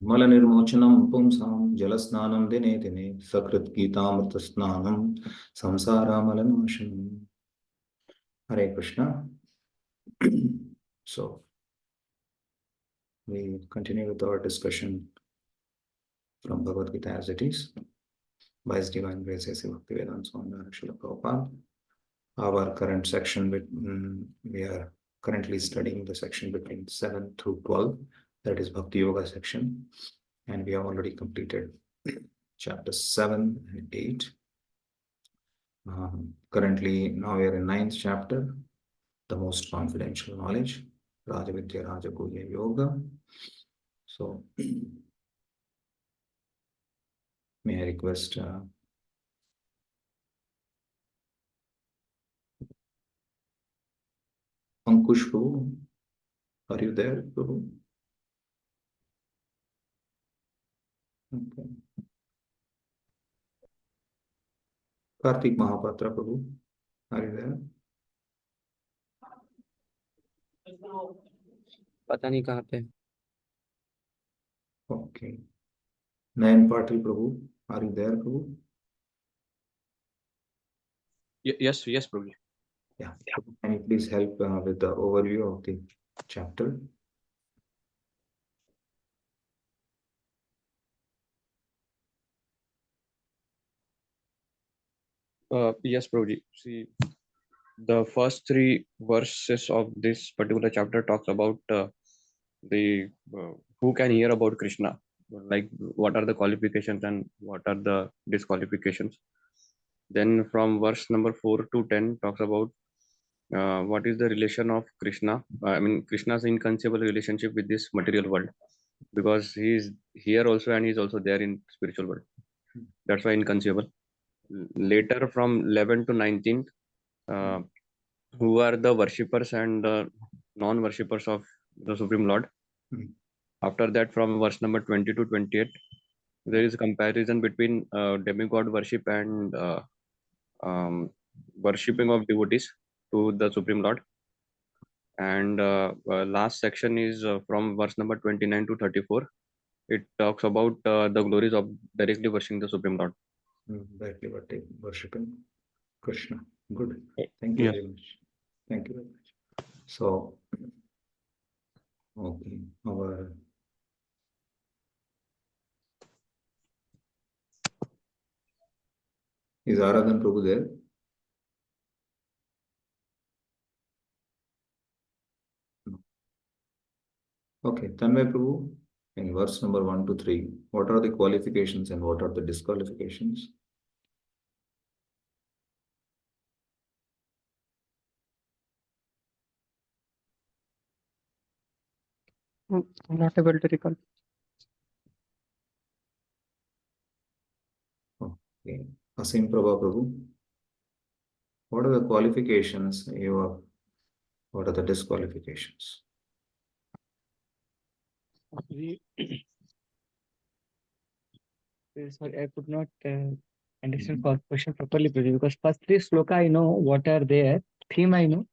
मलनिर्मोचनं पुंसां जलस्नानं दिने दिने सकृत् गीतामृतस्नानं संसारामलनाशनम्. Hare Krishna. So we continue with our discussion from Bhagavad Gita as it is by His Divine Grace A.C. Bhaktivedanta Swami Srila Prabhupada. Our current section, we are currently studying the section between 7 through 12, that is Bhakti Yoga section, and we have already completed chapters 7 and 8. Currently, now we are in 9th chapter, the most confidential knowledge, Rajavidya Rajaguhya Yoga. So, may I request Ankush Prabhu, are you there, Prabhu? Okay. Karthik Mahapatra Prabhu, are you there? पता नहीं कहाँ पे. Okay. Nayan Patil Prabhu, are you there, Prabhu? Yes, Prabhu. Yeah. Can you please help with the overview of the chapter? Yes, Prabhu. See, the first 3 verses of this particular chapter talks about the who can hear about Krishna, like what are the qualifications and what are the disqualifications. Then from verse number 4 to 10 talks about what is the relation of Krishna. I mean, Krishna's inconceivable relationship with this material world, because he is here also and he is also there in spiritual world. That's why inconceivable. Later from 11 to 19, who are the worshippers and the non-worshippers of the Supreme Lord. After that, from verse number 20 to 28, there is a comparison between demigod worship and worshipping of devotees to the Supreme Lord. And last section is from verse number 29 to 34. It talks about the glories of directly worshiping the Supreme Lord. Directly worshipping Krishna. Good. Thank you very much. Thank you very much. So, okay, is Aradhan Prabhu there? No. Okay, Tanmay Prabhu, in verse number 1 to 3, what are the qualifications and what are the disqualifications? I'm not able to recall. Okay, Asim Prabha Prabhu, what are the qualifications you have? What are the disqualifications? Sorry, I could not understand the question properly, because first 3 sloka I know what are there, theme I know,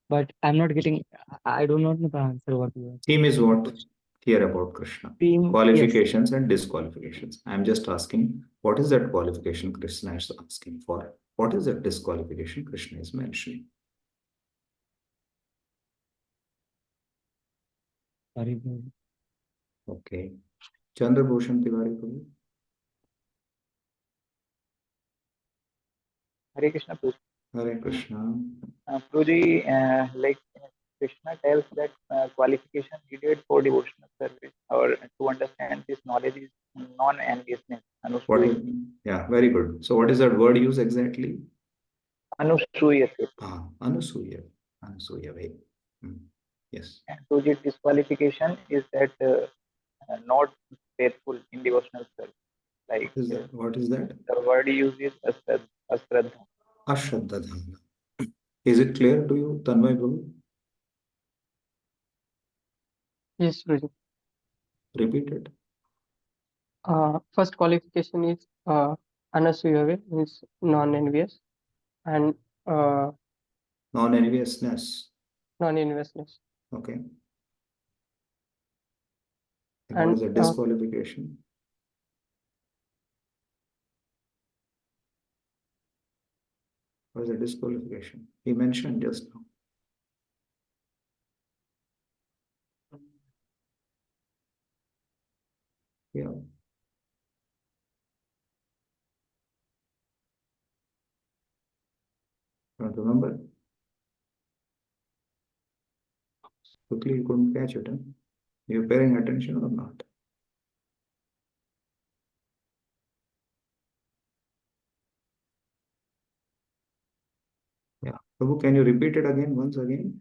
but I'm not getting, I do not know the answer what you are. Theme is what? Here about Krishna. Theme, qualifications yes. And disqualifications. I'm just asking, what is that qualification Krishna is asking for? What is that disqualification Krishna is mentioning? Sorry. Okay. Chandra Bhushan Tiwari Prabhu. Hare Krishna, Prabhu. Hare Krishna. Prabhuji, like Krishna tells that qualification needed for devotional service or to understand this knowledge is non-enviousness. What is, yeah, very good. So what is that word used exactly? Anusuyate. Anusuya. Anusuya. Yes. And Prabhuji, disqualification is that not faithful in devotional service. Like what is that? The word used is ashraddha. Ashraddha. Is it clear to you, Tanmay Prabhu? Yes, Prabhu. Repeat it. First qualification is anasuyave, means non-envious, and non-enviousness. Non-enviousness. Okay. What And is a disqualification? What is a disqualification? He mentioned just now. Yeah. Don't remember? Quickly, you couldn't catch it. Huh? You're paying attention or not? Yeah. Prabhu, can you repeat it again, once again?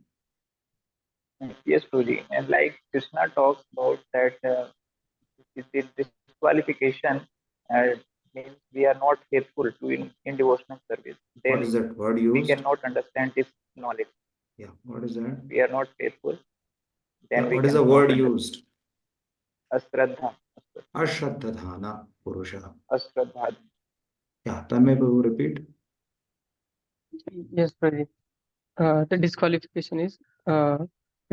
Yes, Guruji. And like Krishna talks about that the disqualification uh, means we are not faithful to in devotional service. What Then is that word we used? cannot understand this knowledge. Yeah. What is that? We are not faithful. Then Yeah. we What is the cannot word understand. used? Asraddha. Ashraddhadhana Purusha. Asraddha. Yeah. Tanmay Prabhu, repeat. yes, Pradeep. The disqualification is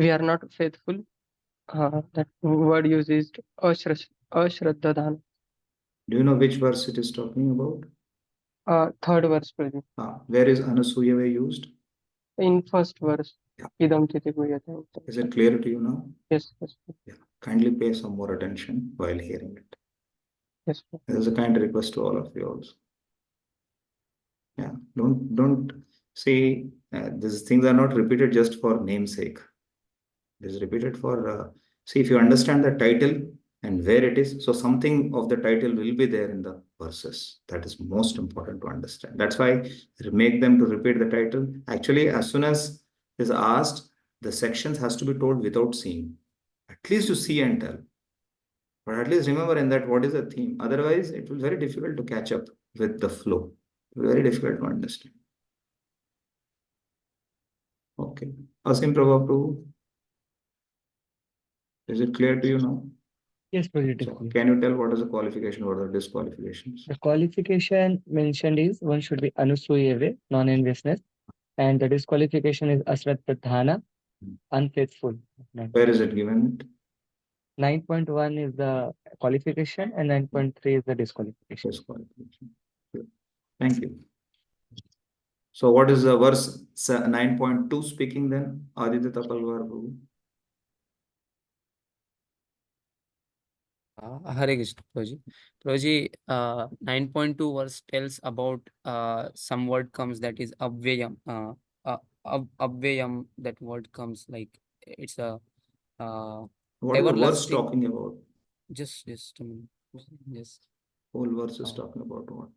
we are not faithful. That word used is ashraddha. Do you know which verse it is talking about? Third verse, Pradeep. Where is Anasuyave used? In first verse, Yeah. idam titi guyate. Is it clear to you now? Yes, yes, Yeah. Kindly pay some more attention while hearing it. yes. This is a kind request to all of you also. Yeah. Don't say these things are not repeated just for namesake. It is repeated for see if you understand the title and where it is. So something of the title will be there in the verses. That is most important to understand. That's why make them to repeat the title. Actually, as soon as is asked, the sections has to be told without seeing. At least you see and tell. But at least remember in that what is the theme. Otherwise, it will be very difficult to catch up with the flow. Very difficult to understand. Okay. Asim Prabhu, is it clear to you now? Yes, Pradeep. So can you tell what is the qualification, what are the disqualifications? The qualification mentioned is one should be anusuyave, non-enviousness, and the disqualification is asraddhana, unfaithful. Where is it given? 9.1 is the qualification and 9.3 is the disqualification. Disqualification. Good. Thank you. So what is the verse 9.2 speaking then? Aditya Tapalwar Prabhu. Hare Krishna, Prabhuji. Prabhuji, 9.2 verse tells about some word comes that is abvyam. Abvyam, that word comes like it's a What is the verse everlasting. talking about? Just a minute. Just. Whole verse is talking about what?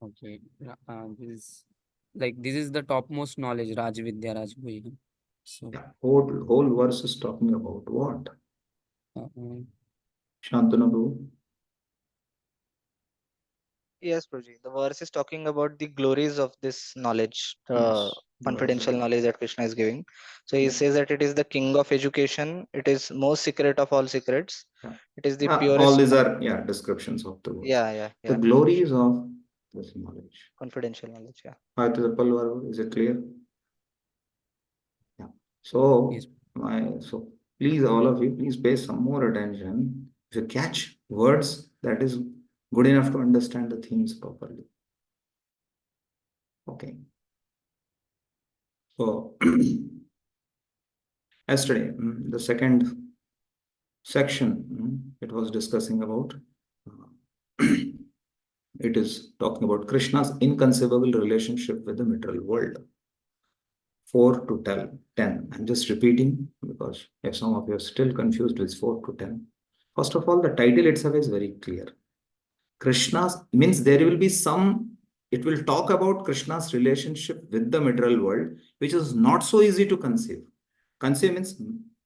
Okay. This is the topmost knowledge, Raj Vidya Raj Bhuya. So Yeah, whole verse is talking about what? Shantanu Prabhu. Yes, Prabhuji. The verse is talking about the glories of this knowledge, Yes. confidential knowledge that Krishna is giving. So he Yeah. says that it is the king of education. It is most secret of all secrets. Yeah. It is the All purest. these are descriptions of the words. Yeah. The glories of this knowledge. Confidential knowledge. Yeah. Aditya Tapalwar, is it clear? Yeah. So yes. so please, all of you, please pay some more attention. If you catch words, that is good enough to understand the themes properly. Okay. So yesterday, the second section, it was discussing about, it is talking about Krishna's inconceivable relationship with the material world. 4 to 10. I'm just repeating because if some of you are still confused with 4 to 10. First of all, the title itself is very clear. Krishna's means there will be some, it will talk about Krishna's relationship with the material world, which is not so easy to conceive. Conceive means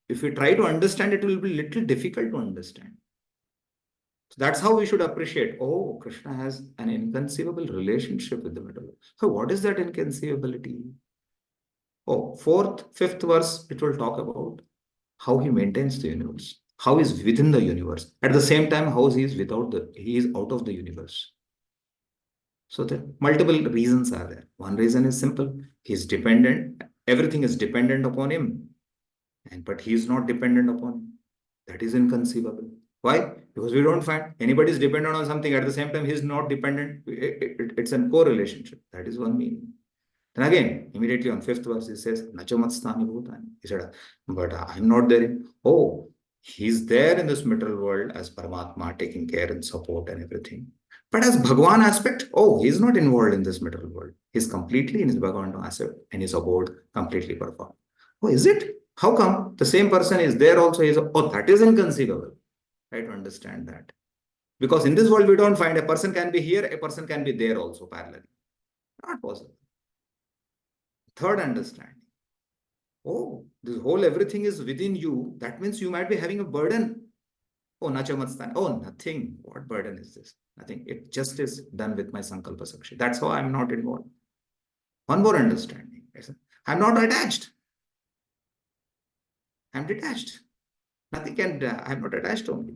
if we try to understand, it will be little difficult to understand. So that's how we should appreciate. Oh, Krishna has an inconceivable relationship with the material world. So what is that inconceivability? Oh, fifth verse, it will talk about how he maintains the universe, how he is within the universe. At the same time, how he is he is out of the universe. So the multiple reasons are there. One reason is simple. He is dependent. everything is dependent upon him, but he is not dependent upon him. That is inconceivable. Why? Because we don't find anybody is dependent on something at the same time he is not dependent. It's a co-relationship. That is one meaning. Then again, immediately on 5th verse, he says, Nachamatstani bhutani. He said, but I'm not there. Oh, he's there in this material world as Paramatma, taking care and support and everything. But as Bhagwan aspect, oh, he's not involved in this material world. He's completely in his Bhagwan aspect and his abode completely performed. Oh, is it? How come the same person is there also? That is inconceivable. Try to understand that. Because in this world, we don't find a person can be here, a person can be there also parallel. Not possible. Third understanding. Oh, this whole everything is within you. That means you might be having a burden. Oh, nachamatstani. Oh, nothing. What burden is this? Nothing. It just is done with my sankalpa sakshi. That's how I'm not involved. One more understanding. I'm not attached. I'm detached. Nothing can, I'm not attached only.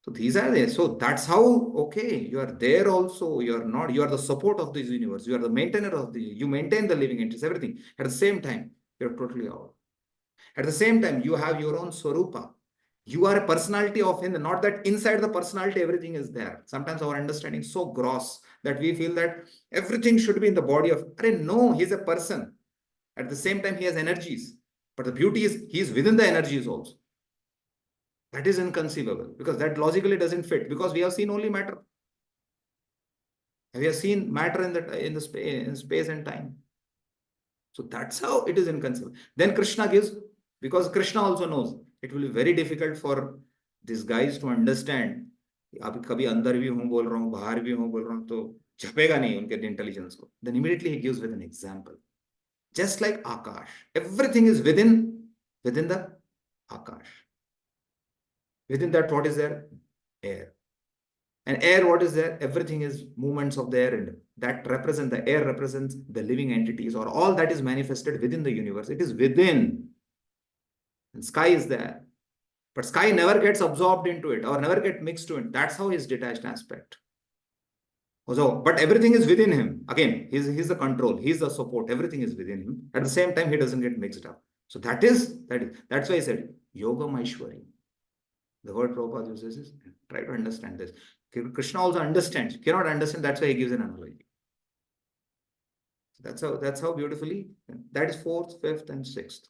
So these are there. So that's how, okay, you are there also. You are not, you are the support of this universe. You are the maintainer of you maintain the living entities, everything. At the same time, you're totally out. At the same time, you have your own swarupa. You are a personality of him, not that inside the personality, everything is there. Sometimes our understanding is so gross that we feel that everything should be in the body of, no, he's a person. At the same time, he has energies. But the beauty is, he is within the energies also. That is inconceivable because that logically doesn't fit because we have seen only matter. We have seen matter in space and time. So that's how it is inconceivable. Then Krishna gives, because Krishna also knows it will be very difficult for these guys to understand. अब कभी अंदर भी हूँ बोल रहा हूँ बाहर भी हूँ बोल रहा हूँ तो छपेगा नहीं उनके इंटेलिजेंस को. Then immediately he gives with an example. Just like Akash, everything is within the Akash. Within that, what is there? Air. And air, what is there? Everything is movements of the air, and that represent the air represents the living entities or all that is manifested within the universe. It is within. And sky is there. But sky never gets absorbed into it or never get mixed to it. That's how his detached aspect. So, but everything is within him. Again, he's the control, he's the support, everything is within him. At the same time, he doesn't get mixed up. So that's why I said Yoga Maishwari. The word Prabhupada uses is try to understand this. Krishna also understands. You cannot understand, that's why he gives an analogy. So that's how beautifully, that is 4th, 5th, and 6th.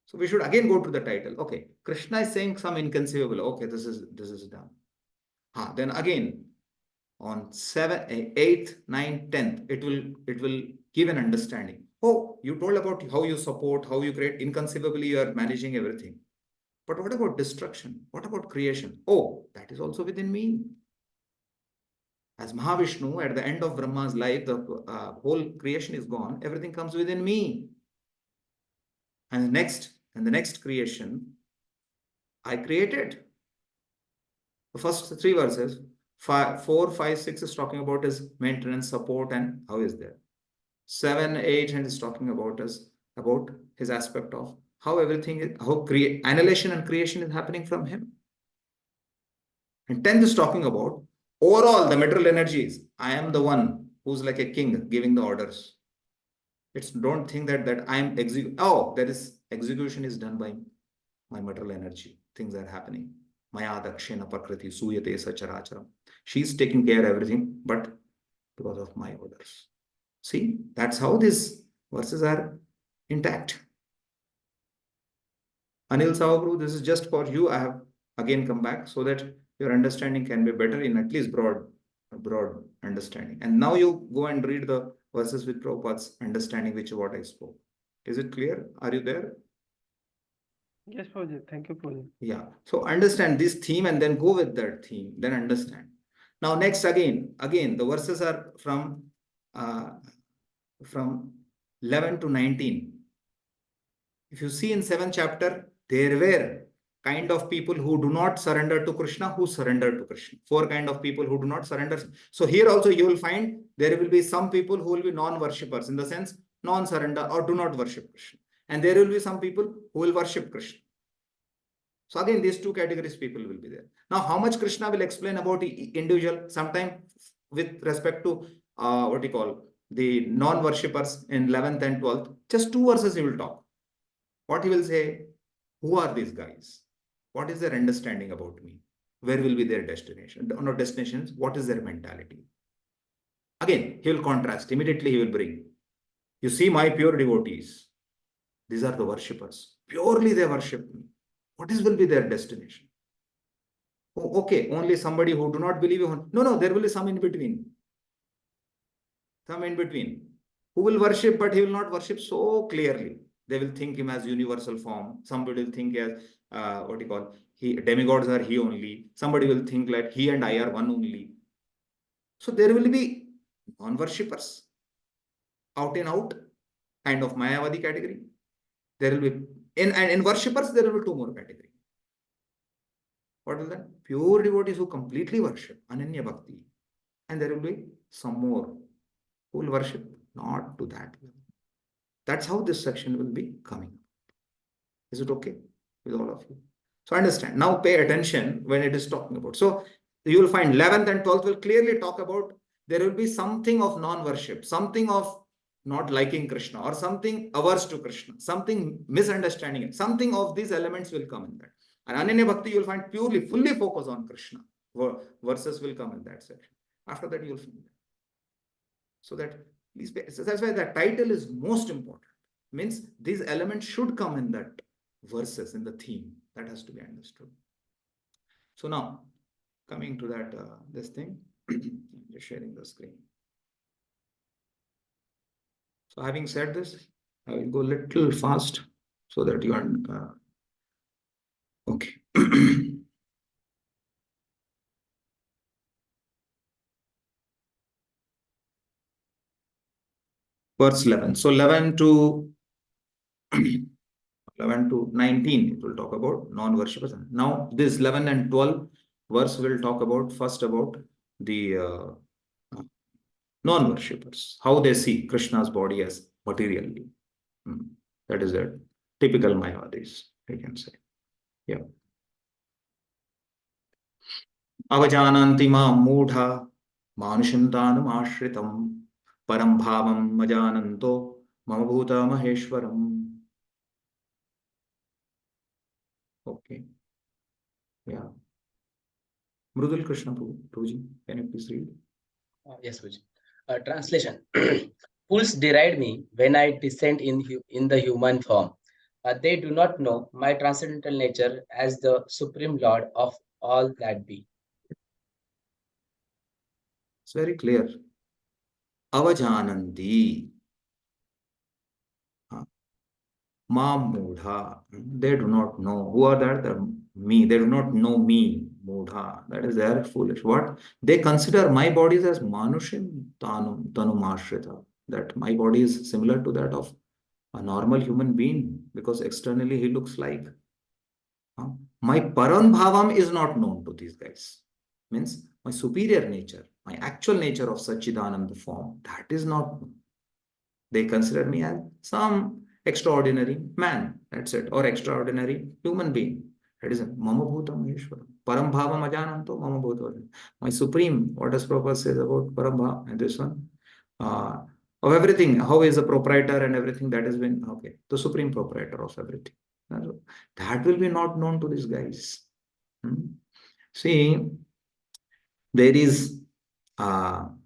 So we should again go to the title. Okay, Krishna is saying some inconceivable. Okay, this is done. Then again on 7th, 8th, 9th, 10th, it will give an understanding. Oh, you told about how you support, how you create. Inconceivably, you are managing everything. But what about destruction? What about creation? Oh, that is also within me. As Mahavishnu, at the end of Brahma's life, the whole creation is gone. Everything comes within me. And the next creation, I created. The first 3 verses, 4, 5, 6 is talking about his maintenance, support, and how is there. 7, 8, and is talking about his aspect of how everything is, how annihilation and creation is happening from him. And 10th is talking about overall the material energies. I am the one who's like a king giving the orders. Don't think that I am execution is done by my material energy. Things are happening. Maya dakshina prakriti suyate sacharacharam. She's taking care of everything, but because of my orders. See, that's how these verses are intact. Anil Savagru, this is just for you. I have again come back so that your understanding can be better in at least broad understanding. And now you go and read the verses with Prabhupada's understanding, which is what I spoke. Is it clear? Are you there? Yes, Prabhuji. Thank you, Prabhuji. Yeah. So understand this theme and then go with that theme. Then understand. Now next again the verses are from 11 to 19. If you see in 7th chapter, there were kind of people who do not surrender to Krishna, who surrender to Krishna. 4 kind of people who do not surrender. So here also you will find there will be some people who will be non-worshippers, in the sense non-surrender or do not worship Krishna. And there will be some people who will worship Krishna. So again, these 2 categories people will be there. Now, how much Krishna will explain about individual, sometime with respect to what you call the non-worshippers in 11th and 12th, just 2 verses he will talk. What he will say, who are these guys? What is their understanding about me? Where will be their destination? Not destinations, what is their mentality? Again, he will contrast. Immediately he will bring. You see my pure devotees. These are the worshippers. Purely they worship me. What will be their destination? Oh, okay, only somebody who do not believe. No, there will be some in between. Some in between. Who will worship, but he will not worship so clearly. They will think him as universal form. Somebody will think as what you call demigods are he only. Somebody will think like he and I are one only. So there will be non-worshippers, out and out, kind of Mayavadi category. There will be in worshippers, there will be two more categories. What is that? Pure devotees who completely worship, Ananya Bhakti. And there will be some more who will worship not to that level. That's how this section will be coming. Is it okay with all of you? So understand. Now pay attention when it is talking about. So you will find 11th and 12th will clearly talk about there will be something of non-worship, something of not liking Krishna or something averse to Krishna, something misunderstanding it. Something of these elements will come in that. And Ananya Bhakti, you will find purely, fully focus on Krishna. Verses will come in that section. After that, you will find that. So that, please, that's why the title is most important. Means these elements should come in that verses, in the theme. That has to be understood. So now, coming to that, this thing, just sharing the screen. So having said this, I will go a little fast so that you are, okay. Verse 11. So 11 to 19, it will talk about non-worshippers. Now this 11 and 12 verse will talk about first about the non-worshippers, how they see Krishna's body as materially. That is a typical Mayavadis, I can say. Yeah. Avajananti ma mudha manushantanam ashritam param bhavam majananto mamabhuta maheshwaram. Okay. Yeah. Mrudul Krishna Prabhuji, can you please read? Yes, Guruji. Translation. Fools deride me when I descend in the human form. They do not know my transcendental nature as the supreme Lord of all that be. It's very clear. Avajananti. Mudha. They do not know. Who are that? Me. They do not know me. Mudha. That is their foolish. What? They consider my body as Manushim Tanumashrita. That my body is similar to that of a normal human being because externally he looks like. My Paran Bhavam is not known to these guys. Means my superior nature, my actual nature of Sachidananda form, that is not known. They consider me as some extraordinary man, that's it, or extraordinary human being. That is Mama Bhuta Maheshwara. Param Bhava Majananto Mama Bhuta. My supreme, what does Prabhupada says about Param Bhava? And this one, of everything, how is the proprietor and everything that has been, okay, the supreme proprietor of everything. That will be not known to these guys. See, there is Jananti,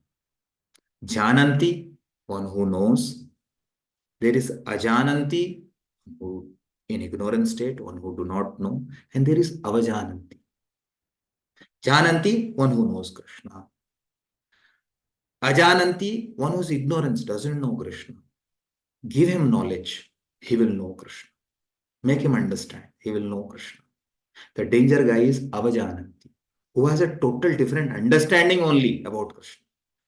one who knows. There is Ajananti, who in ignorant state, one who do not know. And there is Avajananti. Jananti, one who knows Krishna. Ajananti, one whose ignorance doesn't know Krishna. Give him knowledge, he will know Krishna. Make him understand, he will know Krishna. The danger guy is Avajananti, who has a total different understanding only about Krishna.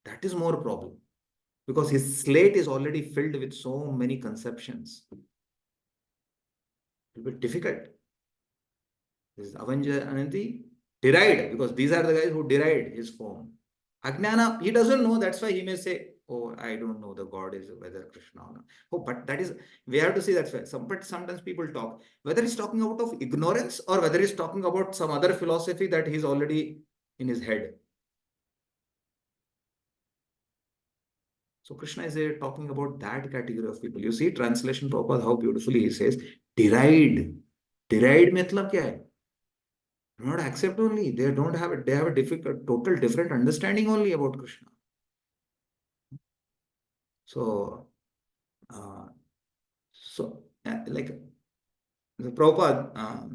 That is more problem. Because his slate is already filled with so many conceptions. It will be difficult. This is Avanjananti deride, because these are the guys who deride his form. Ajnana, he doesn't know, that's why he may say, oh, I don't know the God is whether Krishna or not. Oh, but that is, we have to see that's why. But sometimes people talk, whether he's talking out of ignorance or whether he's talking about some other philosophy that he's already in his head. So Krishna is here talking about that category of people. You see, translation Prabhupada, how beautifully he says, deride. Deride matlab kya hai? Not accept only. They don't have it. They have a total different understanding only about Krishna. So, like the Prabhupada,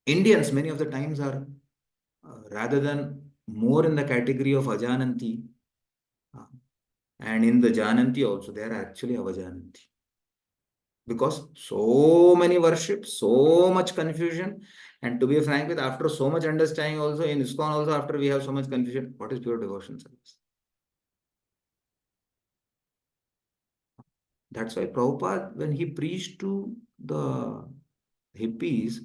Indians many of the times are rather than more in the category of Ajananti, and in the Jananti also, they are actually Avajananti. Because so many worship, so much confusion, and to be frank with, after so much understanding also, in ISKCON also, after we have so much confusion, what is pure devotion service? That's why Prabhupada, when he preached to the hippies,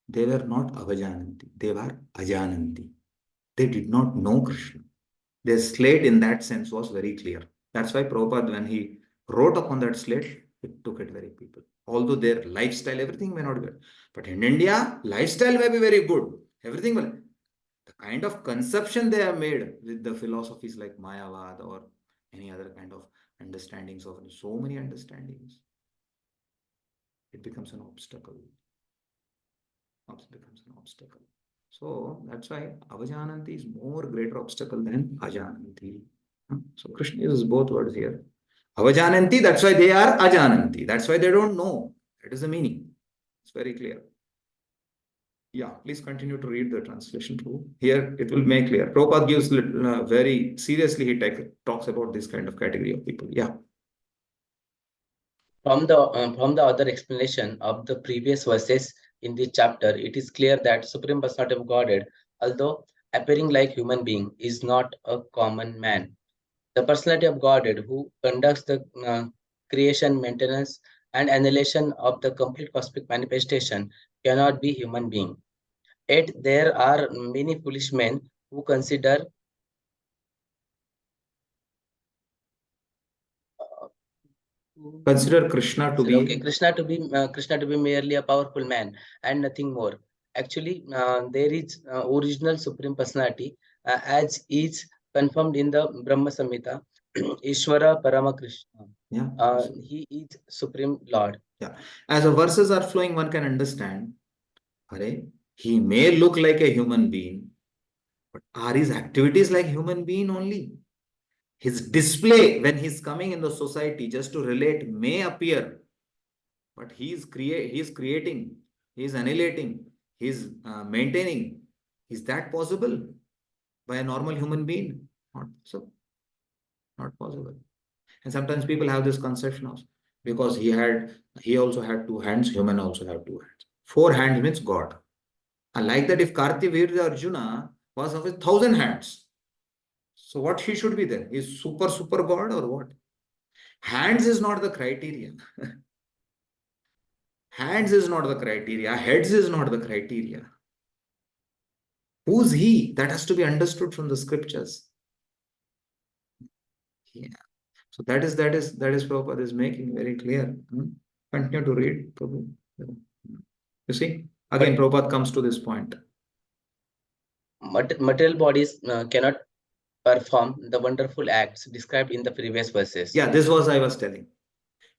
they were not Avajananti, they were Ajananti. They did not know Krishna. Their slate in that sense was very clear. That's why Prabhupada, when he wrote upon that slate, it took it very people. Although their lifestyle, everything may not be good. But in India, lifestyle may be very good. Everything will. The kind of conception they have made with the philosophies like Mayavad or any other kind of understandings of so many understandings, it becomes an obstacle. It becomes an obstacle. So that's why Avajananti is more greater obstacle than Ajananti. So Krishna uses both words here. Avajananti, that's why they are Ajananti. That's why they don't know. That is the meaning. It's very clear. Yeah, please continue to read the translation too. Here it will make clear. Prabhupada gives very seriously, he talks about this kind of category of people. Yeah. From the other explanation of the previous verses in this chapter, it is clear that Supreme Personality of Godhead, although appearing like human being, is not a common man. The personality of Godhead, who conducts the creation, maintenance, and annihilation of the complete cosmic manifestation, cannot be human being. Yet there are many foolish men who consider Krishna to be Krishna to be merely a powerful man and nothing more. Actually, there is original Supreme Personality, as is confirmed in the Brahma Samhita. Ishvara Parama Krishna. Yeah. He is Supreme Lord. Yeah. As the verses are flowing, one can understand. He may look like a human being, but are his activities like human being only? His display when he's coming in the society just to relate may appear, but he's creating, he's annihilating, he's maintaining. Is that possible by a normal human being? Not so. Not possible. And sometimes people have this conception of, because he also had two hands, human also have two hands. 4 hands means God. And like that, if Kartivirya Arjuna was of 1,000 hands, so what he should be then? Is super God or what? Hands is not the criteria. Hands is not the criteria. Heads is not the criteria. Who's he? That has to be understood from the scriptures. Yeah. So that is Prabhupada is making very clear. Continue to read, Prabhu. You see, again, Prabhupada comes to this point. Material bodies cannot perform the wonderful acts described in the previous verses. Yeah, this was I was telling.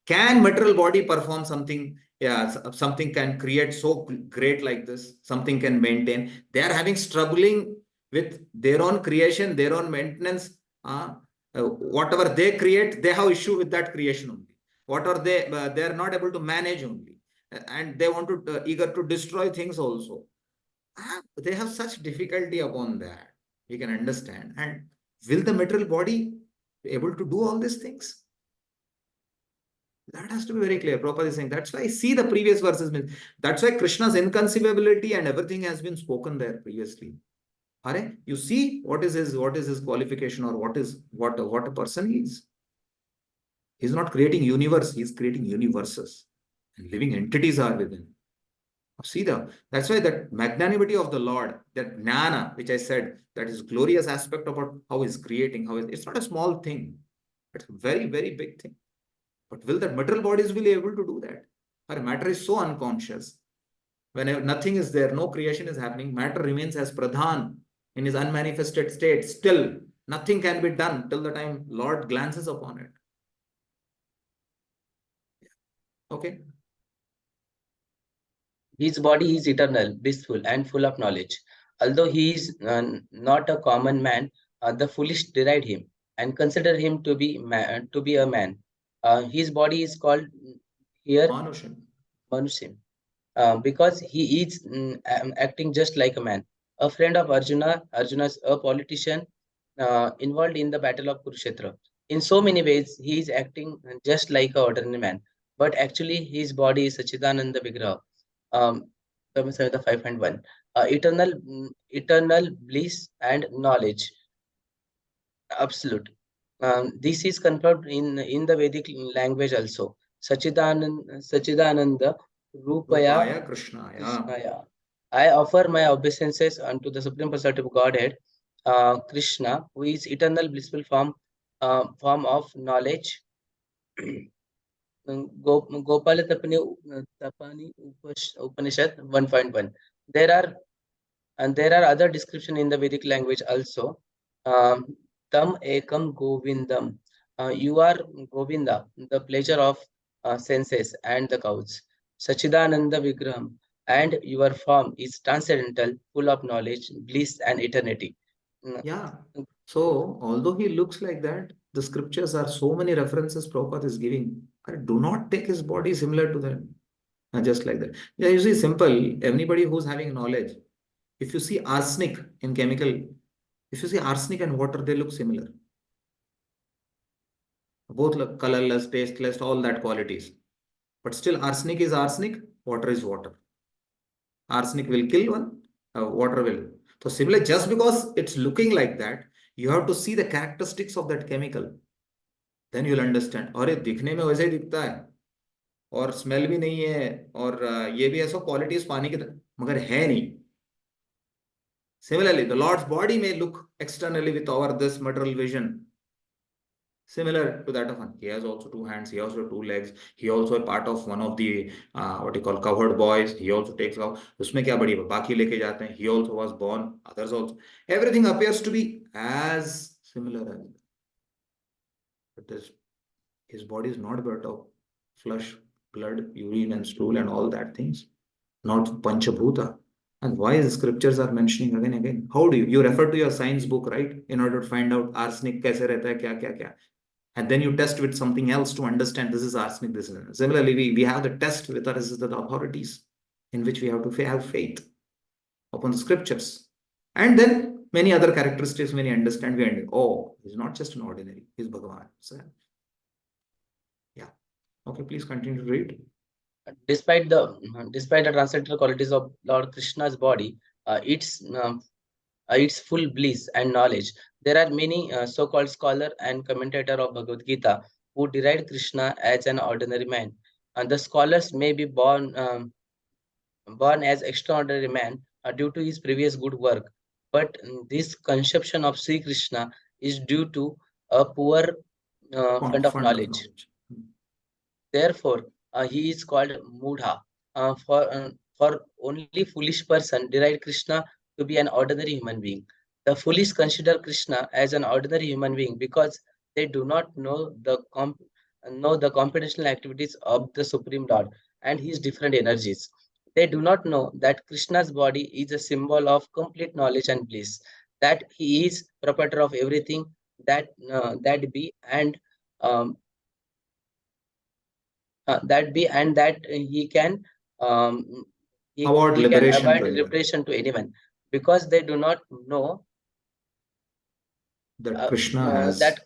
Can material body perform something? Yeah, something can create so great like this. Something can maintain. They are having struggling with their own creation, their own maintenance. Whatever they create, they have issue with that creation only. Whatever they are not able to manage only, and they want to eager to destroy things also. They have such difficulty upon that. We can understand. And will the material body be able to do all these things? That has to be very clear. Prabhupada is saying that's why I see the previous verses. That's why Krishna's inconceivability and everything has been spoken there previously. You see what is his qualification, or what a person is. He's not creating universe, he's creating universes. And living entities are within. See that's why that magnanimity of the Lord, that jnana, which I said, that is glorious aspect about how he's creating, it's not a small thing. It's a very, very big thing. But will that material bodies be able to do that? Our matter is so unconscious. Whenever nothing is there, no creation is happening, matter remains as pradhan in his unmanifested state. Still, Nothing can be done till the time Lord glances upon it. Okay. His body is eternal, blissful, and full of knowledge. Although he is not a common man, the foolish deride him and consider him to be a man. His body is called here Manushim, because he is acting just like a man. A friend of Arjuna's a politician involved in the battle of Kurukshetra. In so many ways, he is acting just like an ordinary man, but actually his body is Sachidananda Vigraha. Samhita 5.1. Eternal bliss and knowledge. Absolute. This is confirmed in the Vedic language also. Sachidananda Rupaya Krishnaya. I offer my obeisances unto the Supreme Personality of Godhead, Krishna, who is eternal blissful form of knowledge. Gopala Tapani Upanishad 1.1. There are other description in the Vedic language also. Tam ekam govindam. You are Govinda, the pleasure of senses and the cows. Sachidananda Vigraham. And your form is transcendental, full of knowledge, bliss, and eternity. Yeah. So, although he looks like that, the scriptures are so many references Prabhupada is giving. Do not take his body similar to them. Just like that. Yeah, you see, simple. Anybody who's having knowledge, if you see arsenic in chemical, if you see arsenic and water, they look similar. Both look colorless, tasteless, all that qualities. But still, arsenic is arsenic, water is water. Arsenic will kill one, water will. So similar, just because it's looking like that, you have to see the characteristics of that chemical. Then you'll understand. और ये दिखने में वैसे ही दिखता है और smell भी नहीं है और ये भी ऐसा क्वालिटीज पानी के मगर है नहीं. Similarly, the Lord's body may look externally with our this material vision similar to that of one. He has also two hands, he also two legs, he also a part of one of the what you call covered boys. He also takes out. उसमें क्या बड़ी बाकी लेके जाते हैं. He also was born, others also. Everything appears to be as similar as. But his body is not built of flesh, blood, urine, and stool, and all that things. Not Panchabhuta. And why the scriptures are mentioning again and again? How do you refer to your science book, right? In order to find out arsenic kaise rehta hai, kya. And then you test with something else to understand this is arsenic, this is. Similarly, we have the test with our the authorities in which we have to have faith upon the scriptures. And then many other characteristics when you understand, we understand, oh, he's not just an ordinary, he's Bhagavan. So, yeah. Okay, please continue to read. Despite the transcendental qualities of Lord Krishna's body, its full bliss and knowledge, there are many so-called scholar and commentator of Bhagavad Gita who deride Krishna as an ordinary man. And the scholars may be born as extraordinary man due to his previous good work, but this conception of Sri Krishna is due to a poor fund of knowledge. Therefore, he is called Mudha. For only foolish person deride Krishna to be an ordinary human being. The foolish consider Krishna as an ordinary human being because they do not know the computational activities of the Supreme Lord and his different energies. They do not know that Krishna's body is a symbol of complete knowledge and bliss, that he is proprietor of everything that be and that he can avoid liberation to anyone, because they do not know that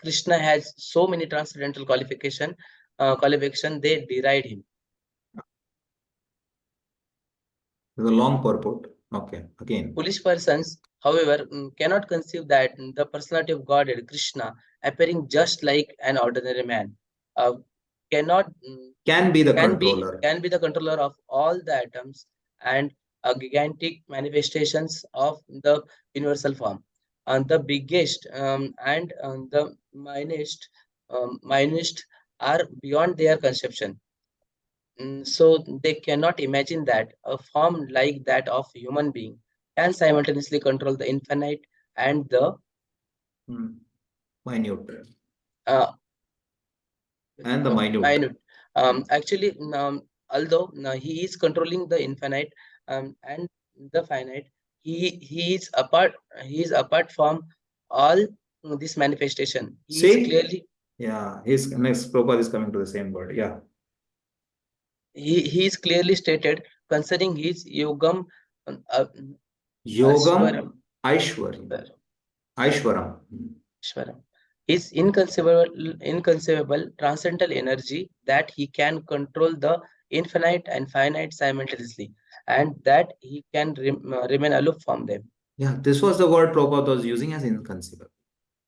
Krishna has so many transcendental qualification. They deride him. There's a long purport. Okay, again. Foolish persons, however, cannot conceive that the personality of God, Krishna, appearing just like an ordinary man, can be the controller of all the atoms and gigantic manifestations of the universal form. And the biggest and the minest are beyond their conception. So they cannot imagine that a form like that of human being can simultaneously control the infinite and the Minute. Uh, And the minute. minute. Actually, although he is controlling the infinite and the finite, he is apart. He is apart from all this manifestation. He is See? clearly. Yeah, his next Prabhupada is coming to the same word. Yeah. He is clearly stated concerning his yogam. Yogam Aishwaram. Aishwaram. Ishwaram. His inconceivable transcendental energy that he can control the infinite and finite simultaneously, and that he can remain aloof from them. Yeah, this was the word Prabhupada was using as inconceivable.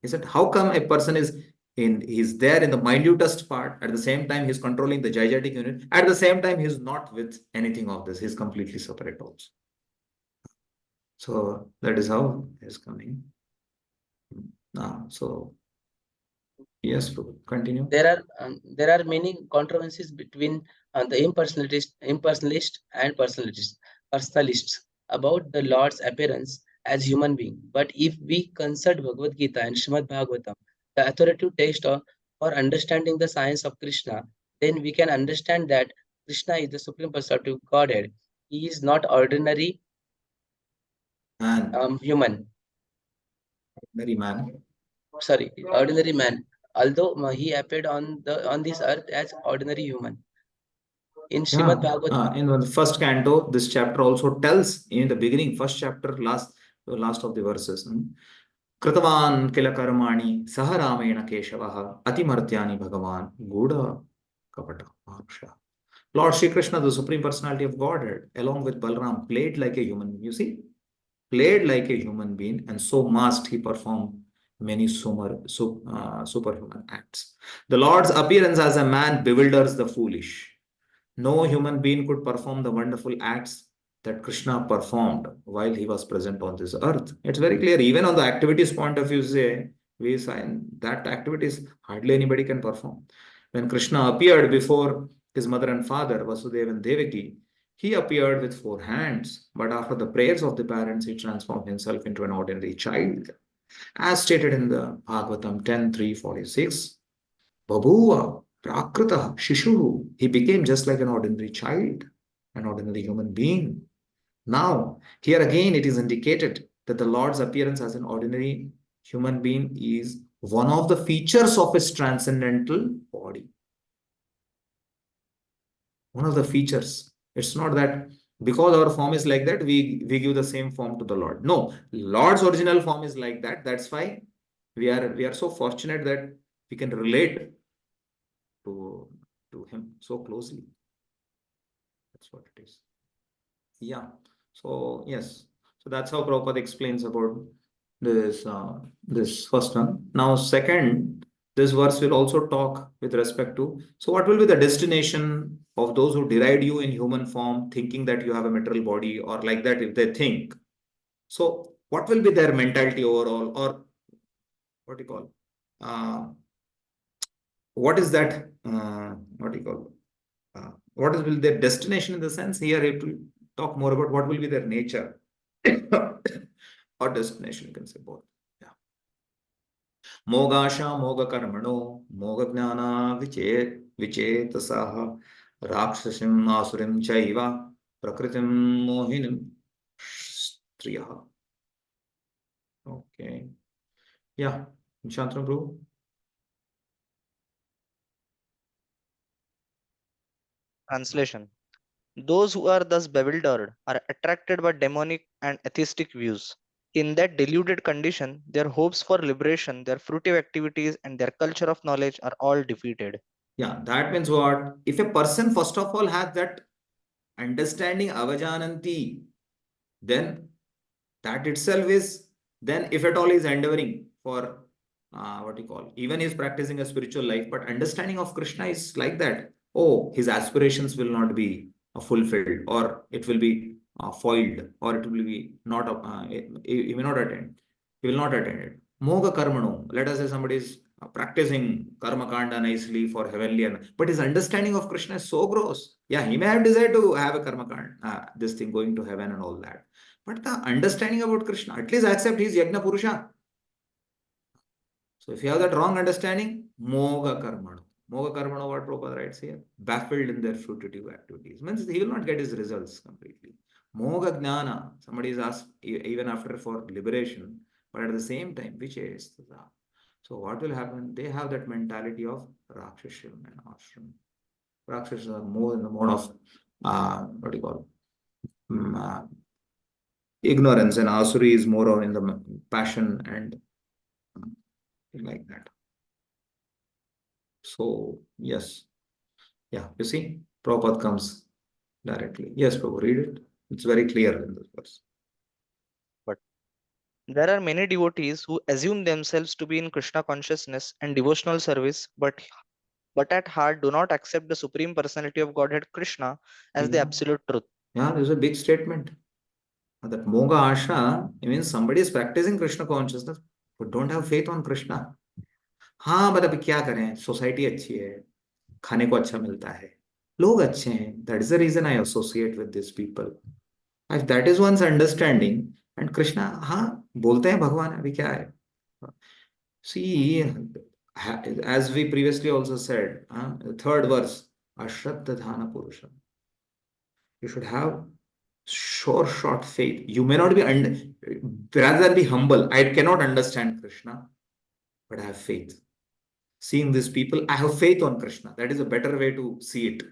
He said, how come a person he's there in the minutest part, at the same time he's controlling the gigantic unit, at the same time he's not with anything of this, he's completely separate also. So that is how it's coming. So yes, continue. There are many controversies between the impersonalist and personalists about the Lord's appearance as human being. But if we consult Bhagavad Gita and Srimad Bhagavatam, the authoritative text for understanding the science of Krishna, then we can understand that Krishna is the supreme personality of Godhead. He is not ordinary human. Ordinary man. Sorry, ordinary man. Although he appeared on this earth as ordinary human. In Srimad Bhagavatam, in the first canto, this chapter also tells in the beginning, first chapter, last of the verses. Kritavan kila karmani saha ramena keshavaha atimartyani bhagavan guda kapata manusha. Lord Shri Krishna, the Supreme Personality of Godhead, along with Balram, played like a human. You see, played like a human being, and so must he perform many superhuman acts. The Lord's appearance as a man bewilders the foolish. No human being could perform the wonderful acts that Krishna performed while he was present on this earth. It's very clear. Even on the activities point of view, say we sign that activities hardly anybody can perform. When Krishna appeared before his mother and father, Vasudeva and Devaki, he appeared with 4 hands, but after the prayers of the parents, he transformed himself into an ordinary child. As stated in the Bhagavatam 10:346, Babhuva Prakrita Shishu. He became just like an ordinary child, an ordinary human being. Now, here again, it is indicated that the Lord's appearance as an ordinary human being is one of the features of his transcendental body. One of the features. It's not that because our form is like that, we give the same form to the Lord. No, Lord's original form is like that. That's why we are so fortunate that we can relate to him so closely. That's what it is. Yeah. So yes. So that's how Prabhupada explains about this first one. Now, second, this verse will also talk with respect to, so what will be the destination of those who deride you in human form, thinking that you have a material body, or like that if they think. So what will be their mentality overall, or what do you call? What is that? What do you call? What will their destination in the sense? Here it will talk more about what will be their nature or destination, you can say both. Yeah. Mogasha moga karmano moga jnana vichetasaha rakshashim asurim chaiva prakritim mohinim striyaha. Okay. Yeah. Shantanu Prabhu. Translation. Those who are thus bewildered are attracted by demonic and atheistic views. In that deluded condition, their hopes for liberation, their fruitive activities, and their culture of knowledge are all defeated. Yeah, that means what? If a person, first of all, has that understanding avajananti, then that itself is, then if at all is endeavoring for what you call, even he's practicing a spiritual life, but understanding of Krishna is like that. Oh, his aspirations will not be fulfilled, or it will be foiled, or it will be not, he may not attend. He will not attend it. Moga karmano. Let us say somebody is practicing karma kanda nicely for heavenly, but his understanding of Krishna is so gross. Yeah, he may have desire to have a karma kanda, this thing going to heaven and all that. But the understanding about Krishna, at least accept he is Yajna Purusha. So if you have that wrong understanding, moga karmano. Moga karmano, what Prabhupada writes here? Baffled in their fruitive activities. Means he will not get his results completely. Moga jnana, somebody is asked even after for liberation, but at the same time, which is the. So what will happen? They have that mentality of Rakshasham and Ashram. Rakshasas are more in the mode of what do you call ignorance, and Asuri is more in the passion and like that. So yes, yeah, you see, Prabhupada comes directly. Yes, Prabhu, read it. It's very clear in this verse. But there are many devotees who assume themselves to be in Krishna consciousness and devotional service, but at heart do not accept the Supreme Personality of Godhead Krishna as the Yeah. absolute truth. Yeah, there's a big statement. That Moga Asha, it means somebody is practicing Krishna consciousness, but don't have faith on Krishna. हाँ but अभी क्या करें, society अच्छी है, खाने को अच्छा मिलता है, लोग अच्छे हैं, that is the reason I associate with these people. If that is one's understanding, and Krishna, हाँ बोलते हैं भगवान, अभी क्या है. See, as we previously also said, the third verse, Ashraddha Dhana Purusham. You should have sure short faith. You may not be rather than be humble. I cannot understand Krishna, but I have faith. Seeing these people, I have faith on Krishna. That is a better way to see it.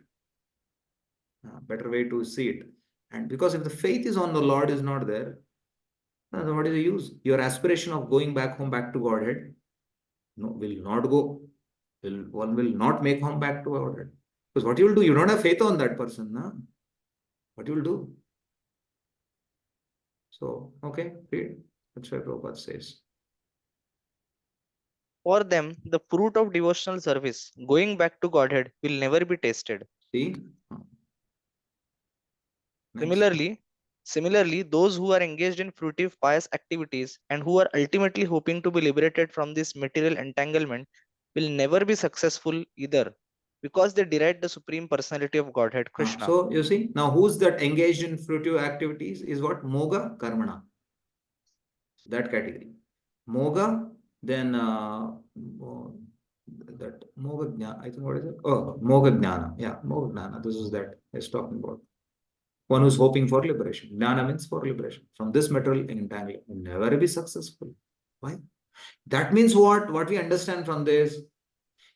Better way to see it. And because if the faith is on the Lord is not there, then what is the use? Your aspiration of going back home, back to Godhead, no, will not go. One will not make home back to Godhead. Because what you will do, you don't have faith on that person. No? What you will do? So, okay, read. That's why Prabhupada says. For them, the fruit of devotional service, going back to Godhead, will never be tasted. See? Next. Similarly, those who are engaged in fruitive pious activities and who are ultimately hoping to be liberated from this material entanglement will never be successful either, because they deride the Supreme Personality of Godhead Krishna. So you see, now who's that engaged in fruitive activities is what? Moga Karmana. That category. Moga, then that Moga Jnana, I think what is it? Oh, Moga Jnana. Yeah, Moga Jnana. This is that it's talking about. One who's hoping for liberation. Jnana means for liberation. From this material entanglement will never be successful. Why? That means what? What we understand from this,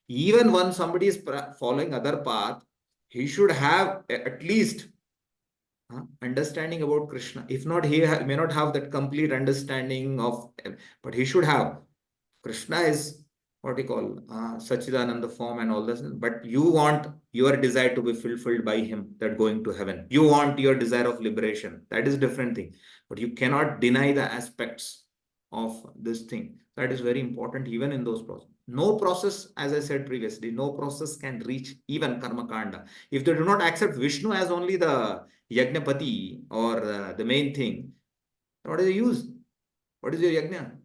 even when somebody is following other path, he should have at least understanding about Krishna. If not, he may not have that complete understanding of, but he should have. Krishna is what you call Sachidananda form and all this, but you want your desire to be fulfilled by him, that going to heaven. You want your desire of liberation. That is different thing. But you cannot deny the aspects of this thing. That is very important even in those processes. No process, as I said previously, no process can reach even Karma Kanda. If they do not accept Vishnu as only the Yagnapati or the main thing, what is the use? What is your Yagna?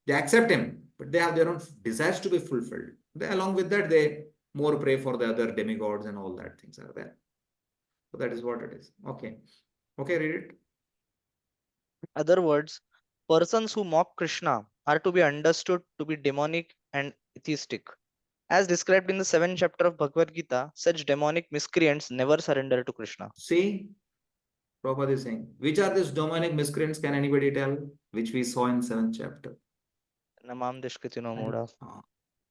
They accept him, but they have their own desires to be fulfilled. Along with that, they more pray for the other demigods and all that things are there. So that is what it is. Okay. Okay, read it. In other words, persons who mock Krishna are to be understood to be demonic and atheistic. As described in the 7th chapter of Bhagavad Gita, such demonic miscreants never surrender to Krishna. See, Prabhupada is saying, which are these demonic miscreants? Can anybody tell? Which we saw in 7th chapter. Namam Dishkritino Muda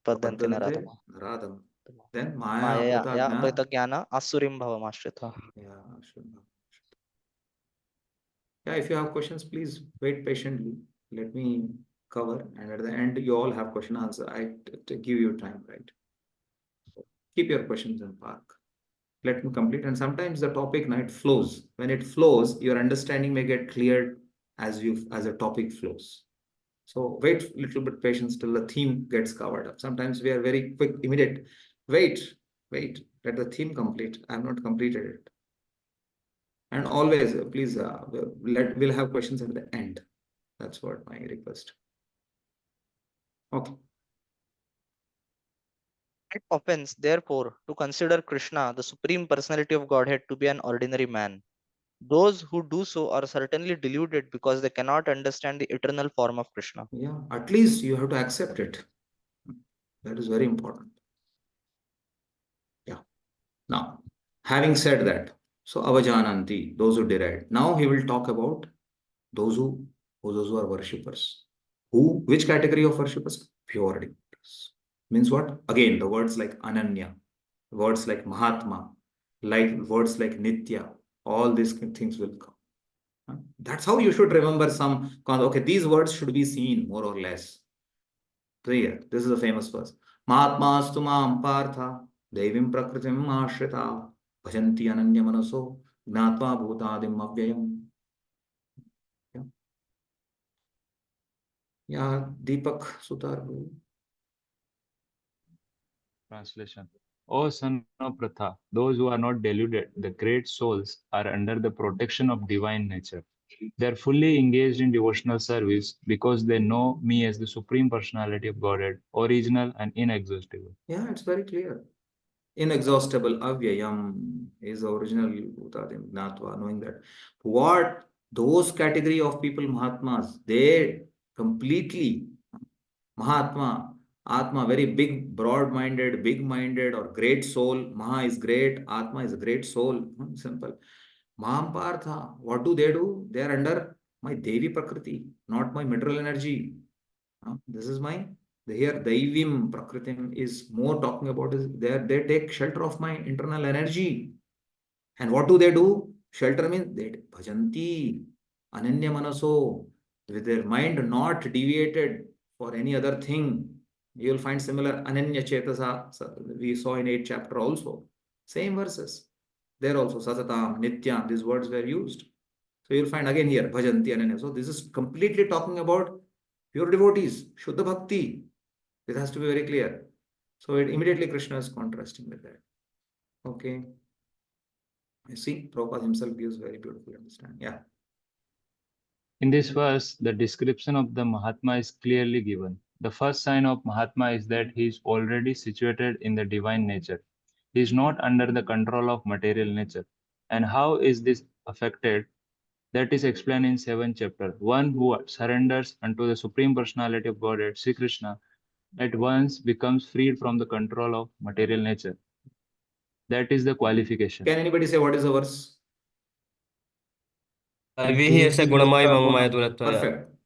Padanti Padanti Naradam. Then Maya Maya Apritagna. Apritagna Asurim Bhavamashrita. Yeah, yeah, if you have questions, please wait patiently. Let me cover, and at the end, you all have question answer. I give you time, right? So keep your questions in park. Let me complete. And sometimes the topic night flows. When it flows, your understanding may get cleared as a topic flows. So wait a little bit patience till the theme gets covered up. Sometimes we are very quick, immediate. Wait, let the theme complete. I have not completed it. And always, please, we'll have questions at the end. That's what my request. Okay. It offends, therefore, to consider Krishna, the Supreme Personality of Godhead, to be an ordinary man. Those who do so are certainly deluded because they cannot understand the eternal form of Krishna. Yeah, at least you have to accept it. That is very important. Yeah. Now, having said that, so avajananti, those who deride. Now he will talk about those who are worshippers. Who? Which category of worshippers? Pure devotees. Means what? Again, the words like ananya, words like mahatma, like words like nitya, all these things will come. That's how you should remember some. Okay, these words should be seen more or less. Clear. This is a famous verse. Mahatma astu maam partha devim prakritim ashrita bhajanti ananya manaso gnatva bhutadim avyayam. Yeah, yeah, Deepak Sutar. Translation. O son of Pratha, those who are not deluded, the great souls, are under the protection of divine nature. They are fully engaged in devotional service because they know me as the Supreme Personality of Godhead, original and inexhaustible. Yeah, it's very clear. Inexhaustible avyayam is the original Bhutadim Gnatva, knowing that. What those category of people, Mahatmas, they completely Mahatma, Atma, very big, broad-minded, big-minded, or great soul. Maha is great, Atma is a great soul. Simple. Mahampartha, what do? They are under my Devi Prakriti, not my material energy. This is my, here Daivim Prakritim is more talking about is they take shelter of my internal energy. And what do? Shelter means they bhajanti, ananya manaso, with their mind not deviated for any other thing. You will find similar ananya chetasa, we saw in 8th chapter also. Same verses. There also, sasatam, nityam, these words were used. So you'll find again here, bhajanti, ananya. So this is completely talking about pure devotees, Shuddha Bhakti. This has to be very clear. So immediately Krishna is contrasting with that. Okay. You see, Prabhupada himself gives very beautiful understanding. Yeah. In this verse, the description of the Mahatma is clearly given. The first sign of Mahatma is that he is already situated in the divine nature. He is not under the control of material nature. And how is this affected? That is explained in 7th chapter. One who surrenders unto the Supreme Personality of Godhead, Sri Krishna, at once becomes freed from the control of material nature. That is the qualification. Can anybody say what is the verse? Perfect.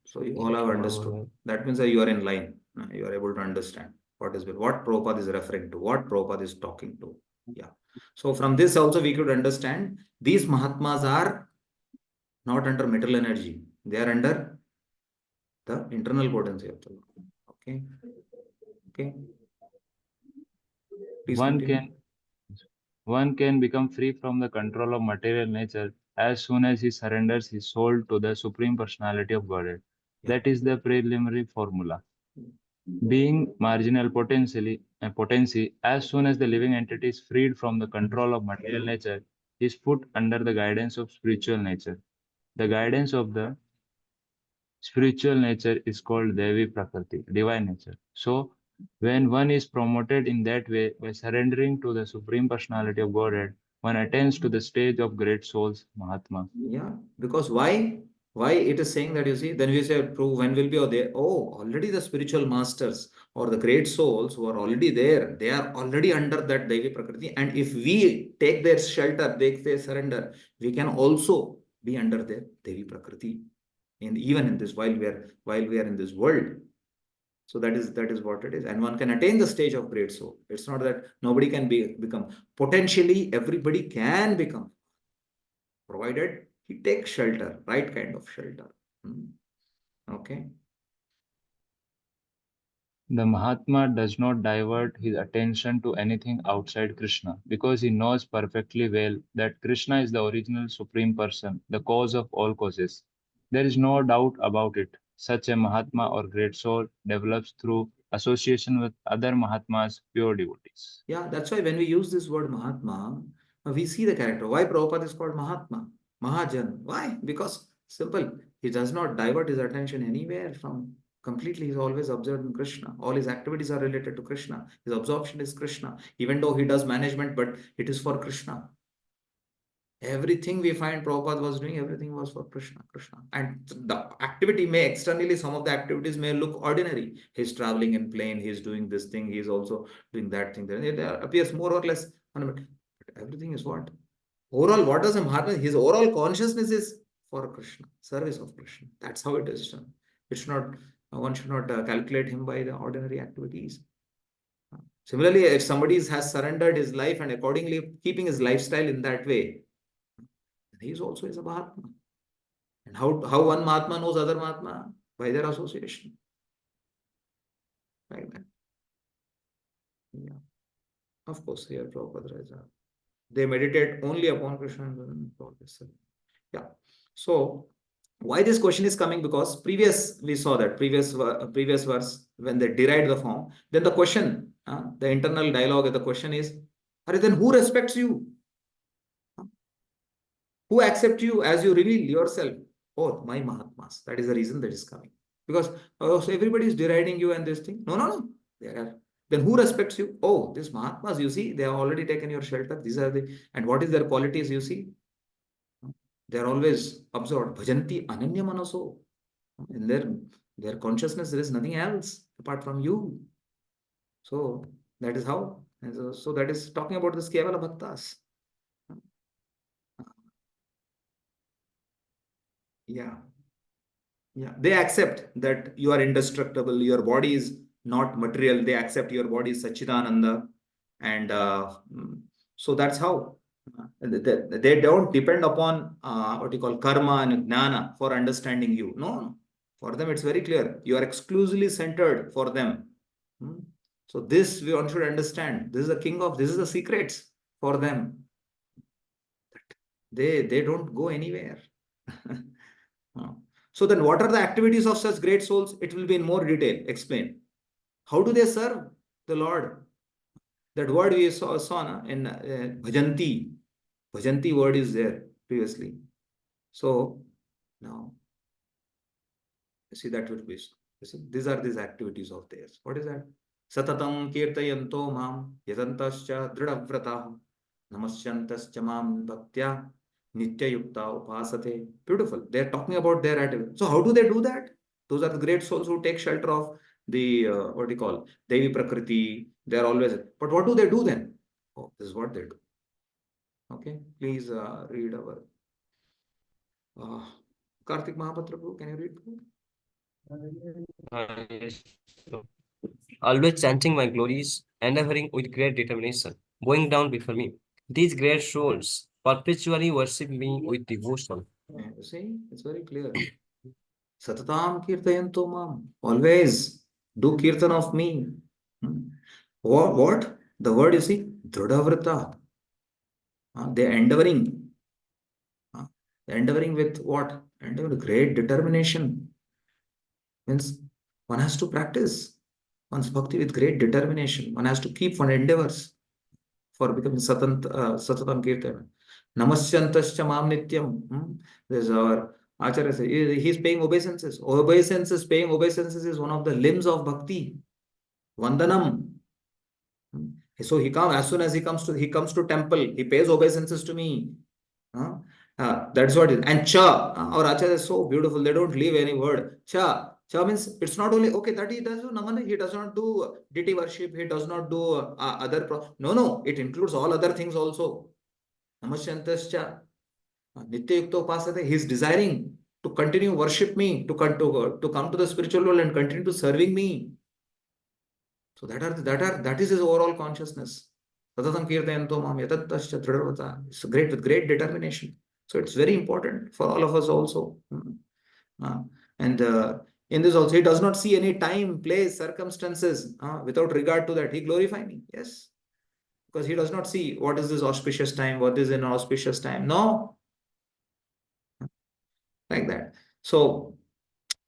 So you all have understood. That means that you are in line. You are able to understand what Prabhupada is referring to, what Prabhupada is talking to. Yeah. So from this also we could understand these Mahatmas are not under material energy. They are under the internal potency of the Lord. Okay. Okay. Please continue. One can become free from the control of material nature as soon as he surrenders his soul to the Supreme Personality of Godhead. Yeah. That is the preliminary formula. Being marginal potency, as soon as the living entity is freed from the control of material nature, is put under the guidance of spiritual nature. The guidance of the spiritual nature is called Devi Prakriti, divine nature. So, when one is promoted in that way by surrendering to the Supreme Personality of Godhead, one attains to the stage of great souls, Mahatma. Yeah, because why? Why it is saying that, you see, then we say, prove when will be there. Oh, already the spiritual masters or the great souls who are already there, they are already under that Devi Prakriti. And if we take their shelter, they surrender, we can also be under their Devi Prakriti. And even in this, while we are in this world. So that is what it is. And one can attain the stage of great soul. It's not that nobody can become. Potentially, everybody can become, provided he takes shelter, right kind of shelter. Okay. The Mahatma does not divert his attention to anything outside Krishna because he knows perfectly well that Krishna is the original Supreme Person, the cause of all causes. There is no doubt about it. Such a Mahatma or great soul develops through association with other Mahatmas, pure devotees. Yeah, that's why when we use this word Mahatma, we see the character. Why Prabhupada is called Mahatma? Mahajan. Why? Because simple. He does not divert his attention anywhere from completely. He's always observed in Krishna. All his activities are related to Krishna. His absorption is Krishna. Even though he does management, but it is for Krishna. Everything we find Prabhupada was doing, everything was for Krishna, Krishna. And the activity may externally, some of the activities may look ordinary. He's traveling in plane, he's doing this thing, he's also doing that thing. Then it appears more or less fundamental. But everything is what? Overall, what does a Mahatma? His overall consciousness is for Krishna, service of Krishna. That's how it is done. It should not, one should not calculate him by the ordinary activities. Similarly, if somebody has surrendered his life and accordingly keeping his lifestyle in that way, he is also is a Mahatma. And how one Mahatma knows other Mahatma? By their association. Like that. Yeah. Of course, here Prabhupada is they meditate only upon Krishna and yeah. So why this question is coming? Because we saw that previous verse when they deride the form, then the question, the internal dialogue, the question is, then who respects you? Who accept you as you reveal yourself? Oh, my Mahatmas. That is the reason that is coming. Because so everybody is deriding you and this thing. No. Then who respects you? Oh, these Mahatmas, you see, they have already taken your shelter. These are and what is their qualities, you see? They are always absorbed. Bhajanti ananya manaso. In their consciousness, there is nothing else apart from you. So that is how. So that is talking about this Kevala Bhaktas. Yeah. They accept that you are indestructible, your body is not material. They accept your body is Sachidananda. And so that's how they don't depend upon what you call karma and jnana for understanding you. No, for them it's very clear. You are exclusively centered for them. So this one should understand. This is this is the secrets for them. They don't go anywhere. So then what are the activities of such great souls? It will be in more detail. Explain. How do they serve the Lord? That word we saw in Bhajanti. Bhajanti word is there previously. So now, you see that will be. These are these activities of theirs. What is that? Satatam kirtayanto mam yadantascha dridavratah namasyantascha mam bhaktya nitya yukta upasate. Beautiful. They are talking about their activity. So how do they do that? Those are the great souls who take shelter of the what do you call Devi Prakriti. They are always. But what do they do then? Oh, this is what they do. Okay, please read our Karthik Mahapatra. Can you read? Yes. So, always chanting my glories, endeavoring with great determination, bowing down before me. These great souls perpetually worship me with devotion. You see, it's very clear. Satatam kirtayanto mam. Always do kirtan of me. What? The word you see, Dhradavrata. They're endeavoring. They're endeavoring with what? Endeavoring with great determination. Means one has to practice one's bhakti with great determination. One has to keep one endeavors for becoming Satatam Kirtan. Namasyantascha Mam Nityam. There's our Acharya says, he's paying obeisances. Paying obeisances is one of the limbs of bhakti. Vandanam. So he comes, as soon as he comes to temple, he pays obeisances to me. That's what it is. And cha, our Acharya is so beautiful. They don't leave any word. Cha means it's not only okay that he does do namana. He does not do deity worship. He does not do other. No. It includes all other things also. Namasyantascha nitya yukta upasate. He is desiring to continue worship me, to come to the spiritual world and continue to serving me. So that is his overall consciousness. Satatam kirtayanto mam yatatascha dridavata. It's great with great determination. So it's very important for all of us also. And in this also, he does not see any time, place, circumstances. Without regard to that, he glorify me. Yes. Because he does not see what is this auspicious time, what is an auspicious time. No. Like that. So